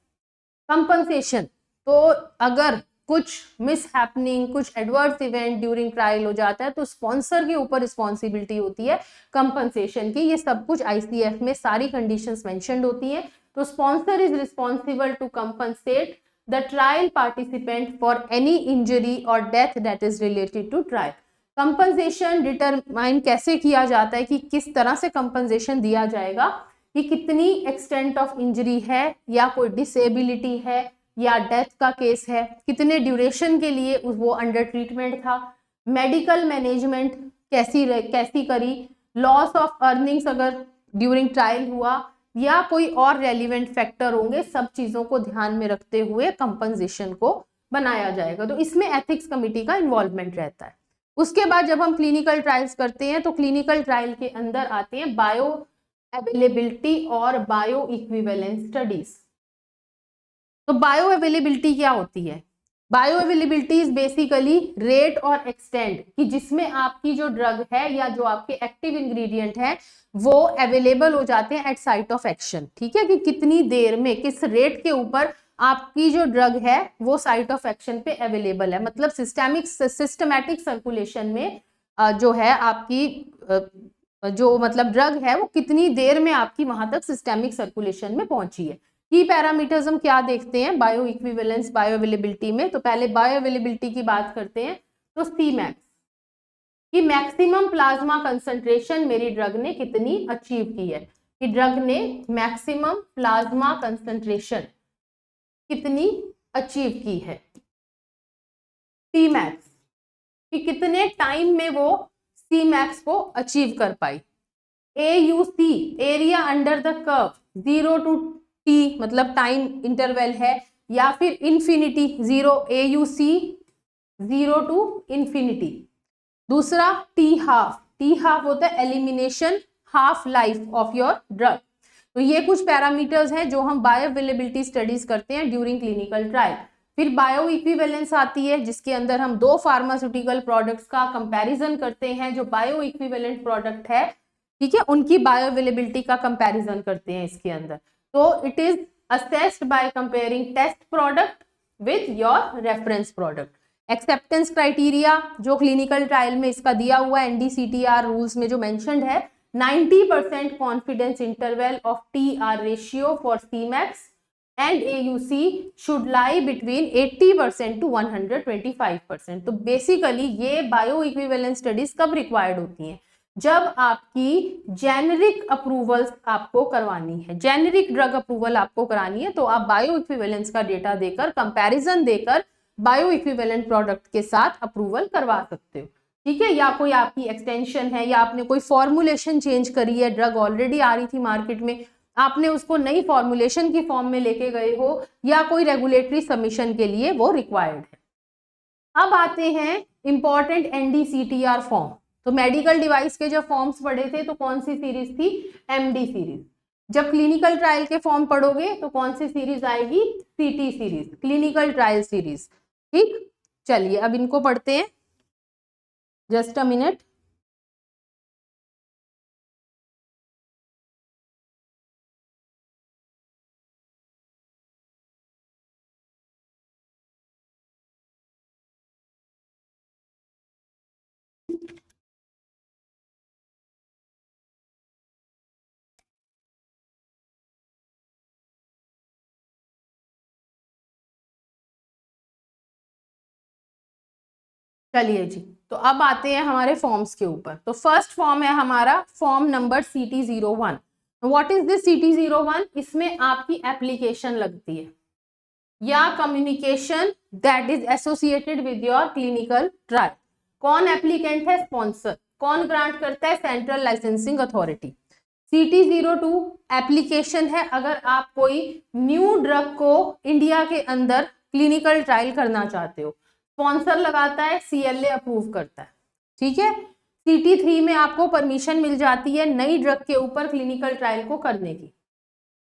कंपनसेशन, तो अगर कुछ मिस हैपनिंग, कुछ एडवर्स इवेंट ड्यूरिंग ट्रायल हो जाता है तो स्पॉन्सर के ऊपर रिस्पॉन्सिबिलिटी होती है कंपनसेशन की। ये सब कुछ ICF में सारी कंडीशंस मेंशन्ड होती हैं। तो sponsor is responsible to compensate the trial participant for any injury और death that is related to trial. Compensation determine कैसे किया जाता है कि किस तरह से कंपनसेशन दिया जाएगा, कि कितनी एक्सटेंट ऑफ इंजरी है, या कोई डिसेबिलिटी है, या डेथ का केस है, कितने ड्यूरेशन के लिए वो अंडर ट्रीटमेंट था, मेडिकल मैनेजमेंट कैसी करी, लॉस ऑफ अर्निंग्स अगर ड्यूरिंग ट्रायल हुआ, या कोई और रेलिवेंट फैक्टर होंगे, सब चीजों को ध्यान में रखते हुए कंपनसेशन को बनाया जाएगा। तो इसमें एथिक्स कमिटी का इन्वॉल्वमेंट रहता है। उसके बाद जब हम क्लिनिकल ट्रायल्स करते हैं तो क्लिनिकल ट्रायल के अंदर आते हैं बायो अवेलेबिलिटी और बायो इक्विवेलेंस स्टडीज। तो बायो अवेलेबिलिटी क्या होती है? Bio availability is basically rate और एक्सटेंट कि जिसमें आपकी जो ड्रग है या जो आपके एक्टिव इंग्रेडिएंट है वो अवेलेबल हो जाते हैं एट साइट ऑफ एक्शन। ठीक है, कि कितनी देर में किस रेट के ऊपर आपकी जो ड्रग है वो साइट ऑफ एक्शन पे अवेलेबल है, मतलब सिस्टमैटिक सर्कुलेशन में जो है आपकी जो मतलब ड्रग है वो कितनी देर में आपकी वहां तक सिस्टेमिक सर्कुलेशन में पहुंची है। की पैरामीटर्स हम क्या देखते हैं बायो इक्विवेलेंस बायो अवेलेबिलिटी में? तो पहले बायो अवेलेबिलिटी की बात करते हैं। तो Cmax कि मैक्सिमम प्लाज्मा कंसंट्रेशन मेरी ड्रग ने कितनी अचीव की है, कि ड्रग ने मैक्सिमम प्लाज्मा कंसंट्रेशन कितनी अचीव की है। Tmax कि कितने टाइम में वो Cmax को अचीव कर पाई। AUC area under the curve 0 to T मतलब टाइम इंटरवल है, या फिर इंफिनिटी 0 AUC 0 to इंफिनिटी। दूसरा टी हाफ होता है elimination half life of your drug. तो ये कुछ पैरामीटर्स हैं जो हम बायो अवेलेबिलिटी स्टडीज करते हैं ड्यूरिंग क्लिनिकल ट्रायल। फिर बायो इक्विवेलेंस आती है जिसके अंदर हम दो फार्मास्यूटिकल प्रोडक्ट्स का कंपैरिजन करते हैं। जो बायो इक्विवेलेंट प्रोडक्ट है, ठीक है, उनकी बायो अवेलेबिलिटी का कंपैरिजन करते हैं इसके अंदर। तो it is assessed by comparing test product with your reference product. Acceptance criteria जो क्लिनिकल ट्रायल में इसका दिया हुआ है NDCTR रूल्स में जो मेंशन्ड है, 90% confidence interval of TR ratio for Cmax and AUC should lie between 80% to 125%। तो बेसिकली ये बायो इक्विवेलेंस स्टडीज कब रिक्वायर्ड होती हैं? जब आपकी जेनेरिक अप्रूवल्स आपको करवानी है, जेनेरिक ड्रग अप्रूवल आपको करानी है, तो आप बायो इक्विवेलेंस का डेटा देकर कंपैरिजन देकर बायो इक्विवेलेंट प्रोडक्ट के साथ अप्रूवल करवा सकते हो। ठीक है, या कोई आपकी एक्सटेंशन है या आपने कोई फॉर्मुलेशन चेंज करी है, ड्रग ऑलरेडी आ रही थी मार्केट में, आपने उसको नई फॉर्मुलेशन की फॉर्म में लेके गए हो, या कोई रेगुलेटरी सबमिशन के लिए वो रिक्वायर्ड है। अब आते हैं इंपॉर्टेंट NDCTR फॉर्म। तो मेडिकल डिवाइस के जब फॉर्म्स पढ़े थे तो कौन सी सीरीज थी? MD series. जब क्लिनिकल ट्रायल के फॉर्म पढ़ोगे तो कौन सी सीरीज आएगी? CT series, clinical trial series. ठीक, चलिए अब इनको पढ़ते हैं, जस्ट अ मिनट। चलिए जी, तो अब आते हैं हमारे फॉर्म्स के ऊपर। तो फर्स्ट फॉर्म है हमारा form number CT01। What is this CT01? इसमें आपकी एप्लीकेशन लगती है या communication that is associated with your clinical trial. कौन एप्लीकेंट है? स्पॉन्सर। कौन ग्रांट करता है? Central licensing authority. CT02 application है अगर आप कोई न्यू ड्रग को इंडिया के अंदर क्लिनिकल ट्रायल करना चाहते हो, स्पॉन्सर लगाता है, CLA अप्रूव करता है। ठीक है, CT3 में आपको परमिशन मिल जाती है नई ड्रग के ऊपर क्लिनिकल ट्रायल को करने की।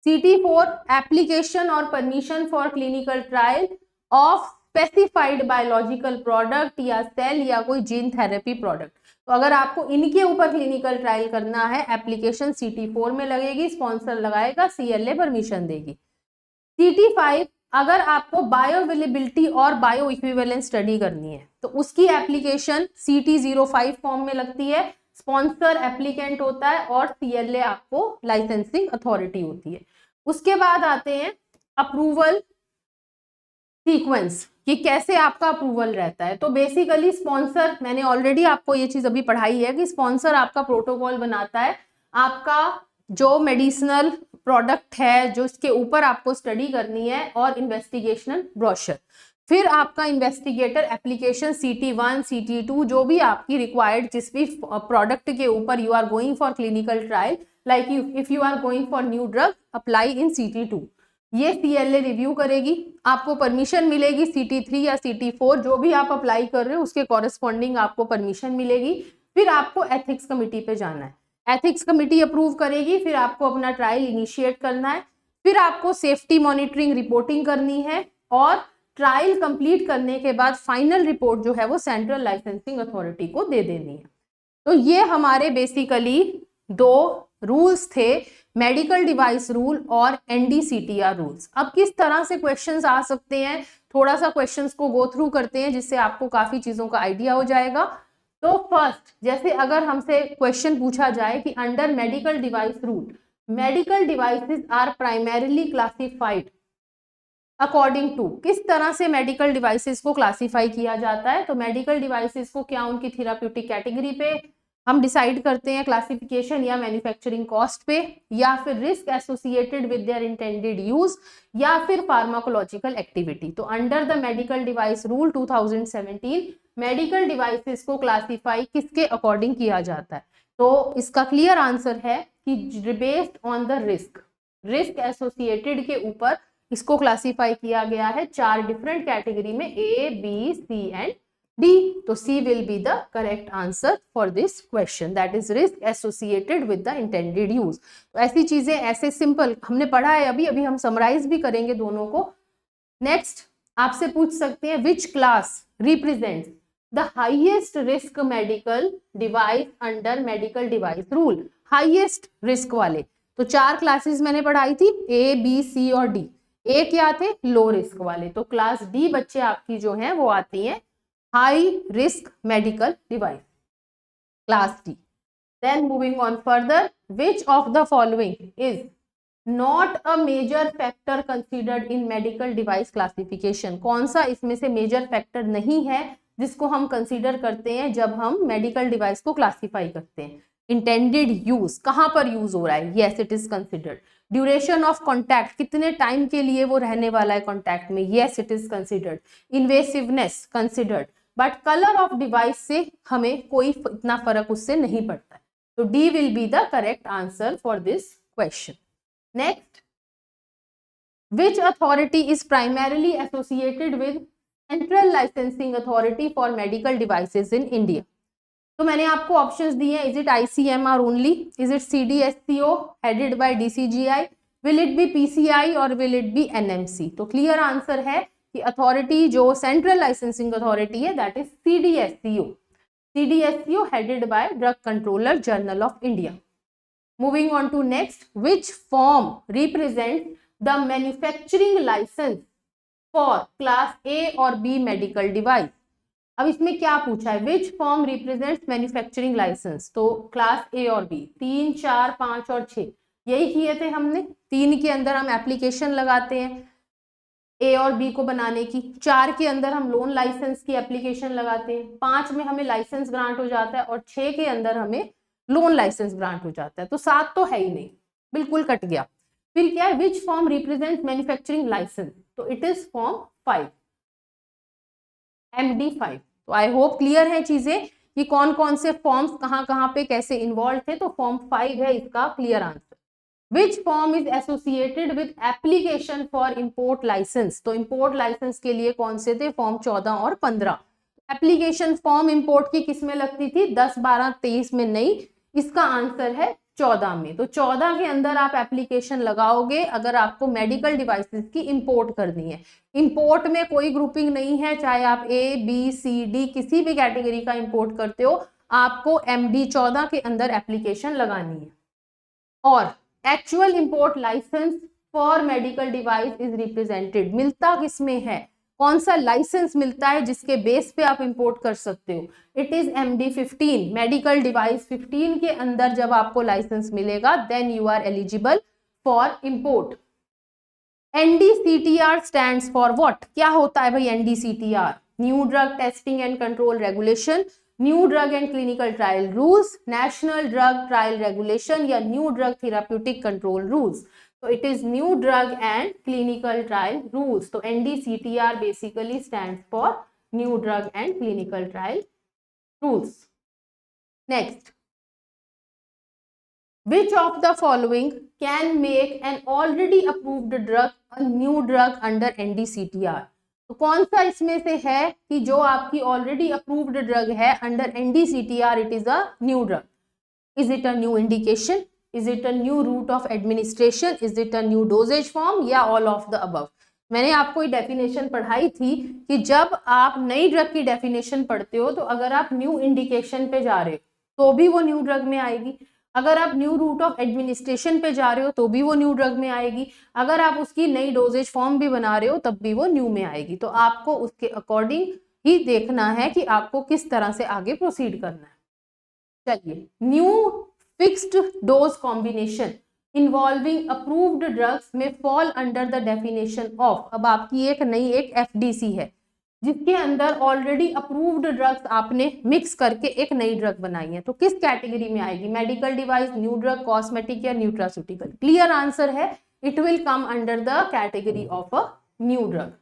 CT4 एप्लीकेशन और permission for clinical trial of specified biological product या सेल या कोई जीन थेरेपी प्रोडक्ट। तो अगर आपको इनके ऊपर क्लिनिकल ट्रायल करना है, एप्लीकेशन CT4 में लगेगी, स्पॉन्सर लगाएगा, CLA परमिशन देगी। CT5 अगर आपको बायो अवेलेबिलिटी और बायो इक्विवेलेंस स्टडी करनी है तो उसकी एप्लीकेशन CT05 फॉर्म में लगती है, स्पॉन्सर एप्लीकेंट होता है और CLA आपको लाइसेंसिंग अथॉरिटी होती है। उसके बाद आते हैं अप्रूवल सीक्वेंस कि कैसे आपका अप्रूवल रहता है। तो बेसिकली स्पॉन्सर, मैंने ऑलरेडी आपको ये चीज अभी पढ़ाई है कि स्पॉन्सर आपका प्रोटोकॉल बनाता है, आपका जो मेडिसिनल प्रोडक्ट है जो इसके ऊपर आपको स्टडी करनी है, और इन्वेस्टिगेशनल ब्रोशर। फिर आपका इन्वेस्टिगेटर एप्लीकेशन CT1 CT2 जो भी आपकी रिक्वायर्ड जिस भी प्रोडक्ट के ऊपर you are going for clinical trial, like if you are going for new drug apply in CT2, ये CLA रिव्यू करेगी, आपको परमिशन मिलेगी। CT3 या CT4 जो भी आप अप्लाई कर रहे हो उसके कॉरेस्पॉन्डिंग आपको परमिशन मिलेगी। फिर आपको एथिक्स कमिटी पे जाना है। एथिक्स कमिटी अप्रूव करेगी, फिर आपको अपना ट्रायल इनिशिएट करना है, फिर आपको सेफ्टी मॉनिटरिंग रिपोर्टिंग करनी है, और ट्रायल कंप्लीट करने के बाद फाइनल रिपोर्ट जो है वो सेंट्रल लाइसेंसिंग अथॉरिटी को दे देनी है। तो ये हमारे बेसिकली दो रूल्स थे, मेडिकल डिवाइस रूल और एनडीसीटीआर रूल्स। अब किस तरह से क्वेश्चंस आ सकते हैं, थोड़ा सा क्वेश्चंस को गो थ्रू करते हैं जिससे आपको काफी चीजों का आइडिया हो जाएगा। तो फर्स्ट, जैसे अगर हमसे क्वेश्चन पूछा जाए कि under medical device rule, medical devices are primarily classified according to, किस तरह से मेडिकल डिवाइसेस को क्लासिफाई किया जाता है। तो मेडिकल डिवाइसेस को क्या उनकी थेराप्यूटिक कैटेगरी पे हम डिसाइड करते हैं क्लासिफिकेशन, या मैन्युफैक्चरिंग कॉस्ट पे, या फिर risk associated with their intended use, या फिर फार्माकोलॉजिकल एक्टिविटी। तो under the medical device rule 2017 medical devices को क्लासिफाई किसके अकॉर्डिंग किया जाता है। तो इसका क्लियर आंसर है कि based on the risk associated के ऊपर इसको क्लासिफाई किया गया है 4 डिफरेंट कैटेगरी में, A, B, C and D. तो C will be the correct answer for this question, that is risk associated with the intended use. तो ऐसी चीजें, ऐसे सिंपल हमने पढ़ा है, अभी हम समराइज भी करेंगे दोनों को। नेक्स्ट आपसे पूछ सकते हैं which class represents the highest risk medical device under medical device rule, highest risk वाले। तो 4 क्लासेस मैंने पढ़ाई थी, ए, बी, सी और डी। ए क्या थे, लो रिस्क वाले। तो क्लास डी बच्चे आपकी जो हैं वो आती हैं high risk medical device, class D. Then moving on further, which of the following is not a major factor considered in medical device classification, कौन सा इसमें से मेजर फैक्टर नहीं है जिसको हम कंसीडर करते हैं जब हम मेडिकल डिवाइस को क्लासिफाई करते हैं। इंटेंडेड यूज, कहां पर यूज हो रहा है, yes it is considered. Duration of contact, कितने टाइम के लिए वो रहने वाला है कॉन्टैक्ट में, yes it is considered. Invasiveness considered, but colour of device से हमें कोई इतना फर्क उससे नहीं पड़ता है। तो D will be the correct answer for this question. Next, which authority is primarily associated with Central Licensing Authority for Medical Devices in India? तो मैंने आपको ऑप्शंस दिए हैं, is it ICMR only, is it CDSCO headed by DCGI, will it be PCI और will it be NMC? तो clear answer है कि authority जो सेंट्रल लाइसेंसिंग अथॉरिटी है that is CDSCO headed by Drug Controller Journal of India. Moving on to next, which form represents the manufacturing license for class A और B medical device? अब इसमें क्या पूछा है, which form represents manufacturing license? तो class A और B, 3, 4, 5 और 6 यही किए थे हमने। 3 के अंदर हम एप्लीकेशन लगाते हैं A और B को बनाने की, 4 के अंदर हम लोन लाइसेंस की एप्लीकेशन लगाते हैं, 5 में हमें लाइसेंस ग्रांट हो जाता है और 6 के अंदर हमें लोन लाइसेंस ग्रांट हो जाता है। तो 7 तो है ही नहीं, बिल्कुल कट गया। फिर क्या है, which form represent manufacturing license? तो इट इज फॉर्म 5, MD5। तो आई होप क्लियर है चीजें कि कौन कौन से फॉर्म्स कहां पे कैसे इन्वॉल्व थे। तो फॉर्म 5 है इसका clear answer. Which form is associated with application for import license? तो इंपोर्ट लाइसेंस के लिए कौन से थे, फॉर्म 14 और 15। एप्लीकेशन फॉर्म इंपोर्ट की किस में लगती थी, 10, 12, 23 में नहीं, इसका आंसर है 14 में। तो 14 के अंदर आप एप्लीकेशन लगाओगे अगर आपको मेडिकल डिवाइसेस की इंपोर्ट करनी है। इंपोर्ट में कोई ग्रुपिंग नहीं है, चाहे आप A, B, C, D किसी भी कैटेगरी का इंपोर्ट करते हो, आपको MD 14 के अंदर एप्लीकेशन लगानी है। और actual import license for medical device is represented, मिलता किसमें है, कौन सा लाइसेंस मिलता है जिसके बेस पे आप इंपोर्ट कर सकते हो, it is MD15, medical device 15 के अंदर जब आपको लाइसेंस मिलेगा then you are eligible for import. NDCTR stands for what, क्या होता है भाई NDCTR? New drug testing and control regulation, new drug and clinical trial rules, national drug trial regulation या new drug therapeutic control rules. तो it is new drug and clinical trial rules. तो NDCTR basically stands for new drug and clinical trial rules. Next, which of the following can make an already approved drug a new drug under NDCTR? तो कौन सा इसमें से है कि जो आपकी ऑलरेडी अप्रूव्ड ड्रग है under NDCTR it is a new drug? Is it a new indication, is it a new root of administration, is it a new doses form, या ऑल ऑफ द अबव। मैंने आपको ये definition पढ़ाई थी कि जब आप नई ड्रग की डेफिनेशन पढ़ते हो तो अगर आप न्यू इंडिकेशन पे जा रहे हो तो भी वो न्यू ड्रग में आएगी, अगर आप न्यू रूट ऑफ एडमिनिस्ट्रेशन पे जा रहे हो तो भी वो न्यू ड्रग में आएगी, अगर आप उसकी नई डोजेज फॉर्म भी बना रहे हो तब भी वो न्यू में आएगी। तो आपको उसके अकॉर्डिंग ही देखना है कि आपको किस तरह से आगे प्रोसीड करना है। चलिए, new fixed dose combination involving approved drugs में fall under the definition of. अब आपकी एक नई एक एफडीसी है जिसके अंदर ऑलरेडी अप्रूव्ड ड्रग्स आपने मिक्स करके एक नई ड्रग बनाई है, तो किस कैटेगरी में आएगी? Medical device, new drug, cosmetic या न्यूट्रास्यूटिकल? क्लियर आंसर है, it will come under the category of a new drug.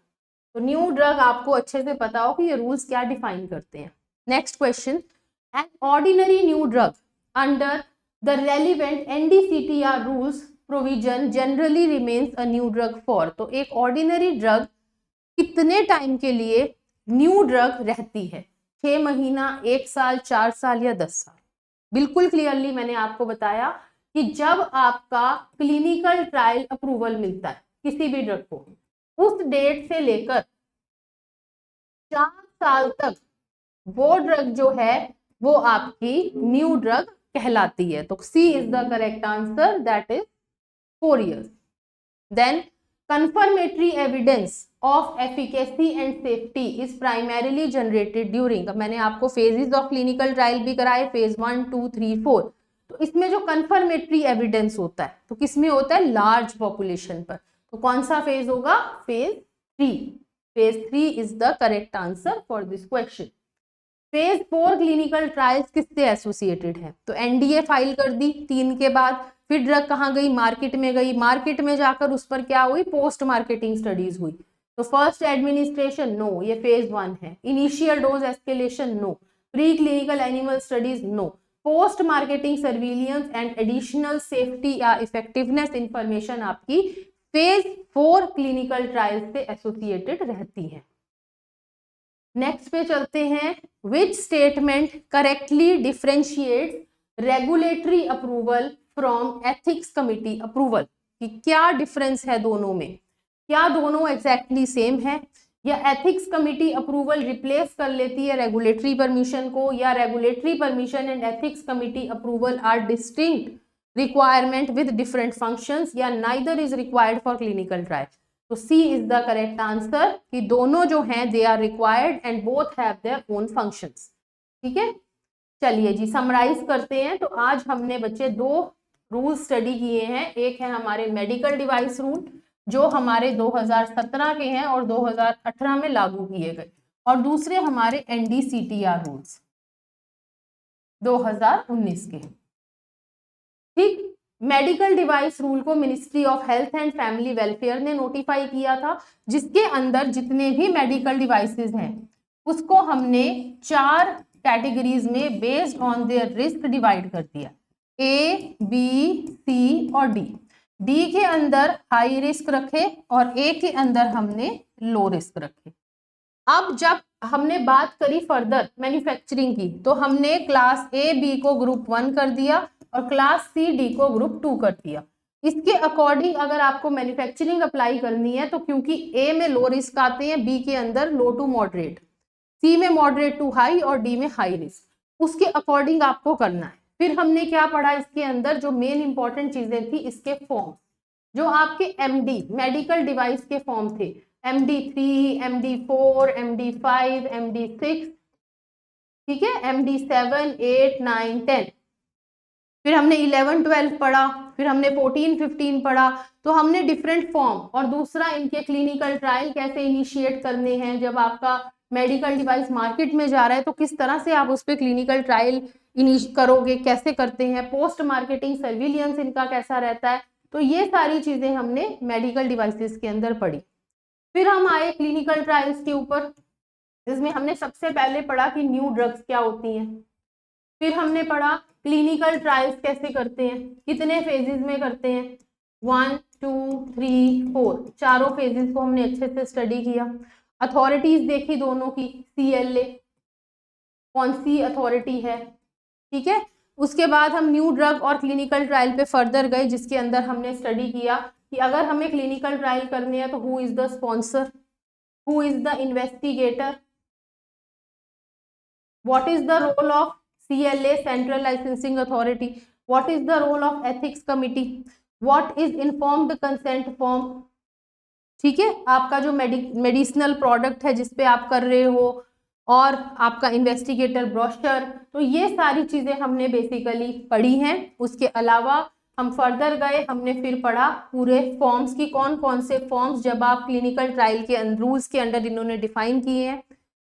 तो न्यू ड्रग आपको अच्छे से पता हो कि ये रूल्स क्या डिफाइन करते हैं। Next question, an ordinary new drug under the relevant NDCTR rules provision generally remains a new drug for. तो एक ऑर्डिनरी ड्रग कितने टाइम के लिए न्यू ड्रग रहती है? 6 महीना, 1 साल, 4 साल या 10 साल? बिल्कुल क्लियरली मैंने आपको बताया कि जब आपका क्लिनिकल ट्रायल अप्रूवल मिलता है किसी भी ड्रग को, उस डेट से लेकर 4 साल तक वो ड्रग जो है वो आपकी न्यू ड्रग कहलाती है। तो C is the correct answer, that is 4 years. Then confirmatory evidence of efficacy and safety is primarily generated during, अब मैंने आपको phases of clinical trial भी कराए, phase 1, 2, 3, 4। तो इसमें जो confirmatory evidence होता है तो किसमें होता है? large population पर। तो कौन सा phase होगा? phase 3। phase 3 is the correct answer for this question. phase 4 clinical trials किससे एसोसिएटेड है? तो एनडीए फाइल कर दी 3 के बाद, फिर ड्रग कहाँ गई? मार्केट में गई, मार्केट में जाकर उस पर क्या हुई? पोस्ट मार्केटिंग स्टडीज हुई। तो फर्स्ट एडमिनिस्ट्रेशन नो, ये फेज 1 है। Initial dose escalation no, pre clinical animal studies no, post marketing surveillance and additional safety या इफेक्टिवनेस इंफॉर्मेशन आपकी फेज 4 क्लिनिकल ट्रायल से एसोसिएटेड रहती है। नेक्स्ट पे चलते हैं, which statement correctly differentiate regulatory approval from ethics committee approval? कि क्या डिफरेंस है दोनों में? क्या दोनों एग्जैक्टली सेम है, या एथिक्स कमिटी अप्रूवल रिप्लेस कर लेती है रेगुलेटरी परमिशन को, या regulatory permission and ethics committee approval are distinct requirement with different functions, या neither is required for clinical trial? तो C is the correct answer कि दोनों जो हैं they are required and both have their own functions. ठीक है, चलिए जी summarise करते हैं। तो आज हमने बच्चे 2 रूल स्टडी किए हैं। एक है हमारे मेडिकल डिवाइस रूल जो हमारे 2017 के हैं और 2018 में लागू किए गए, और दूसरे हमारे एनडीसीटीआर रूल्स 2019 के। ठीक, मेडिकल डिवाइस रूल को ministry of health and family welfare ने नोटिफाई किया था, जिसके अंदर जितने भी मेडिकल डिवाइसेस हैं उसको हमने 4 कैटेगरीज में based on their risk divide कर दिया, ए, बी, सी और डी। डी के अंदर हाई रिस्क रखे और ए के अंदर हमने लो रिस्क रखे। अब जब हमने बात करी फर्दर मैन्युफैक्चरिंग की तो हमने क्लास ए बी को ग्रुप 1 कर दिया और क्लास सी डी को ग्रुप 2 कर दिया। इसके अकॉर्डिंग अगर आपको मैन्युफैक्चरिंग अप्लाई करनी है तो क्योंकि ए में लो रिस्क आते हैं, बी के अंदर लो टू मॉडरेट, सी में मॉडरेट टू हाई और डी में हाई रिस्क, उसके अकॉर्डिंग आपको करना है। फिर हमने क्या पढ़ा इसके अंदर, जो मेन इंपॉर्टेंट चीजें थी इसके फॉर्म, जो आपके एमडी मेडिकल डिवाइस के फॉर्म थे, MD3, MD4, MD5, MD6, ठीक है, MD7, 8, 9, 10। फिर हमने 11, 12 पढ़ा, फिर हमने 14, 15 पढ़ा। तो हमने डिफरेंट फॉर्म और दूसरा इनके क्लिनिकल ट्रायल कैसे इनिशिएट करने हैं, जब आपका मेडिकल डिवाइस मार्केट में जा रहा है तो किस तरह से आप उस पर क्लिनिकल ट्रायल करोगे, कैसे करते हैं, पोस्ट मार्केटिंग सर्विलियंस इनका कैसा रहता है। तो ये सारी चीजें हमने मेडिकल डिवाइसेस के अंदर पढ़ी। फिर हम आए क्लिनिकल ट्रायल्स के ऊपर, जिसमें हमने सबसे पहले पढ़ा कि न्यू ड्रग्स क्या होती हैं। फिर हमने पढ़ा क्लिनिकल ट्रायल्स कैसे करते हैं, कितने फेजेस में करते हैं, 1, 2, 3, 4, चारों फेजेस को हमने अच्छे से स्टडी किया। अथॉरिटीज देखी दोनों की, CLA कौन सी अथॉरिटी है, ठीक है, उसके बाद हम न्यू ड्रग और क्लिनिकल ट्रायल पे फर्दर गए, जिसके अंदर हमने स्टडी किया कि अगर हमें क्लिनिकल ट्रायल करने हैं तो who is the sponsor, who is the investigator, what is the role of CLA Central Licensing Authority, what is the role of ethics committee, what is informed consent form, ठीक है, आपका जो medicinal product है जिसपे आप कर रहे हो, और आपका इन्वेस्टिगेटर ब्रोशर। तो ये सारी चीजें हमने बेसिकली पढ़ी हैं। उसके अलावा हम फर्दर गए, हमने फिर पढ़ा पूरे फॉर्म्स की, कौन कौन से फॉर्म्स जब आप क्लिनिकल ट्रायल के रूल्स के अंडर इन्होंने डिफाइन किए हैं,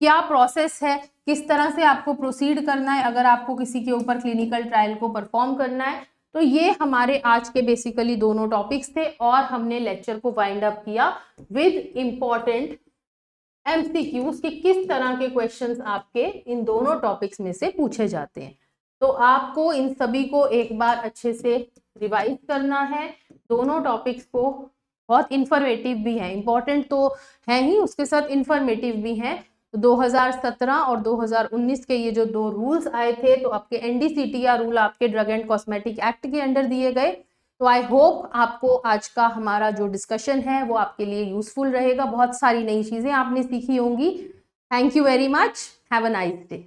क्या प्रोसेस है, किस तरह से आपको प्रोसीड करना है अगर आपको किसी के ऊपर क्लिनिकल ट्रायल को परफॉर्म करना है। तो ये हमारे आज के बेसिकली दोनों टॉपिक्स थे, और हमने लेक्चर को वाइंड अप किया विद इम्पॉर्टेंट MCQs कि किस तरह के क्वेश्चंस आपके इन दोनों टॉपिक्स में से पूछे जाते हैं। तो आपको इन सभी को एक बार अच्छे से रिवाइज करना है। दोनों टॉपिक्स को बहुत इंफॉर्मेटिव भी है, इंपॉर्टेंट तो है ही, उसके साथ इंफॉर्मेटिव भी हैं। 2017 और 2019 के ये जो 2 रूल्स आए थे, तो आपके NDCTR रूल आपके ड्रग एंड कॉस्मेटिक एक्ट के अंडर दिए गए। तो आई होप आपको आज का हमारा जो डिस्कशन है वो आपके लिए यूजफुल रहेगा, बहुत सारी नई चीजें आपने सीखी होंगी। Thank you very much, have a nice day.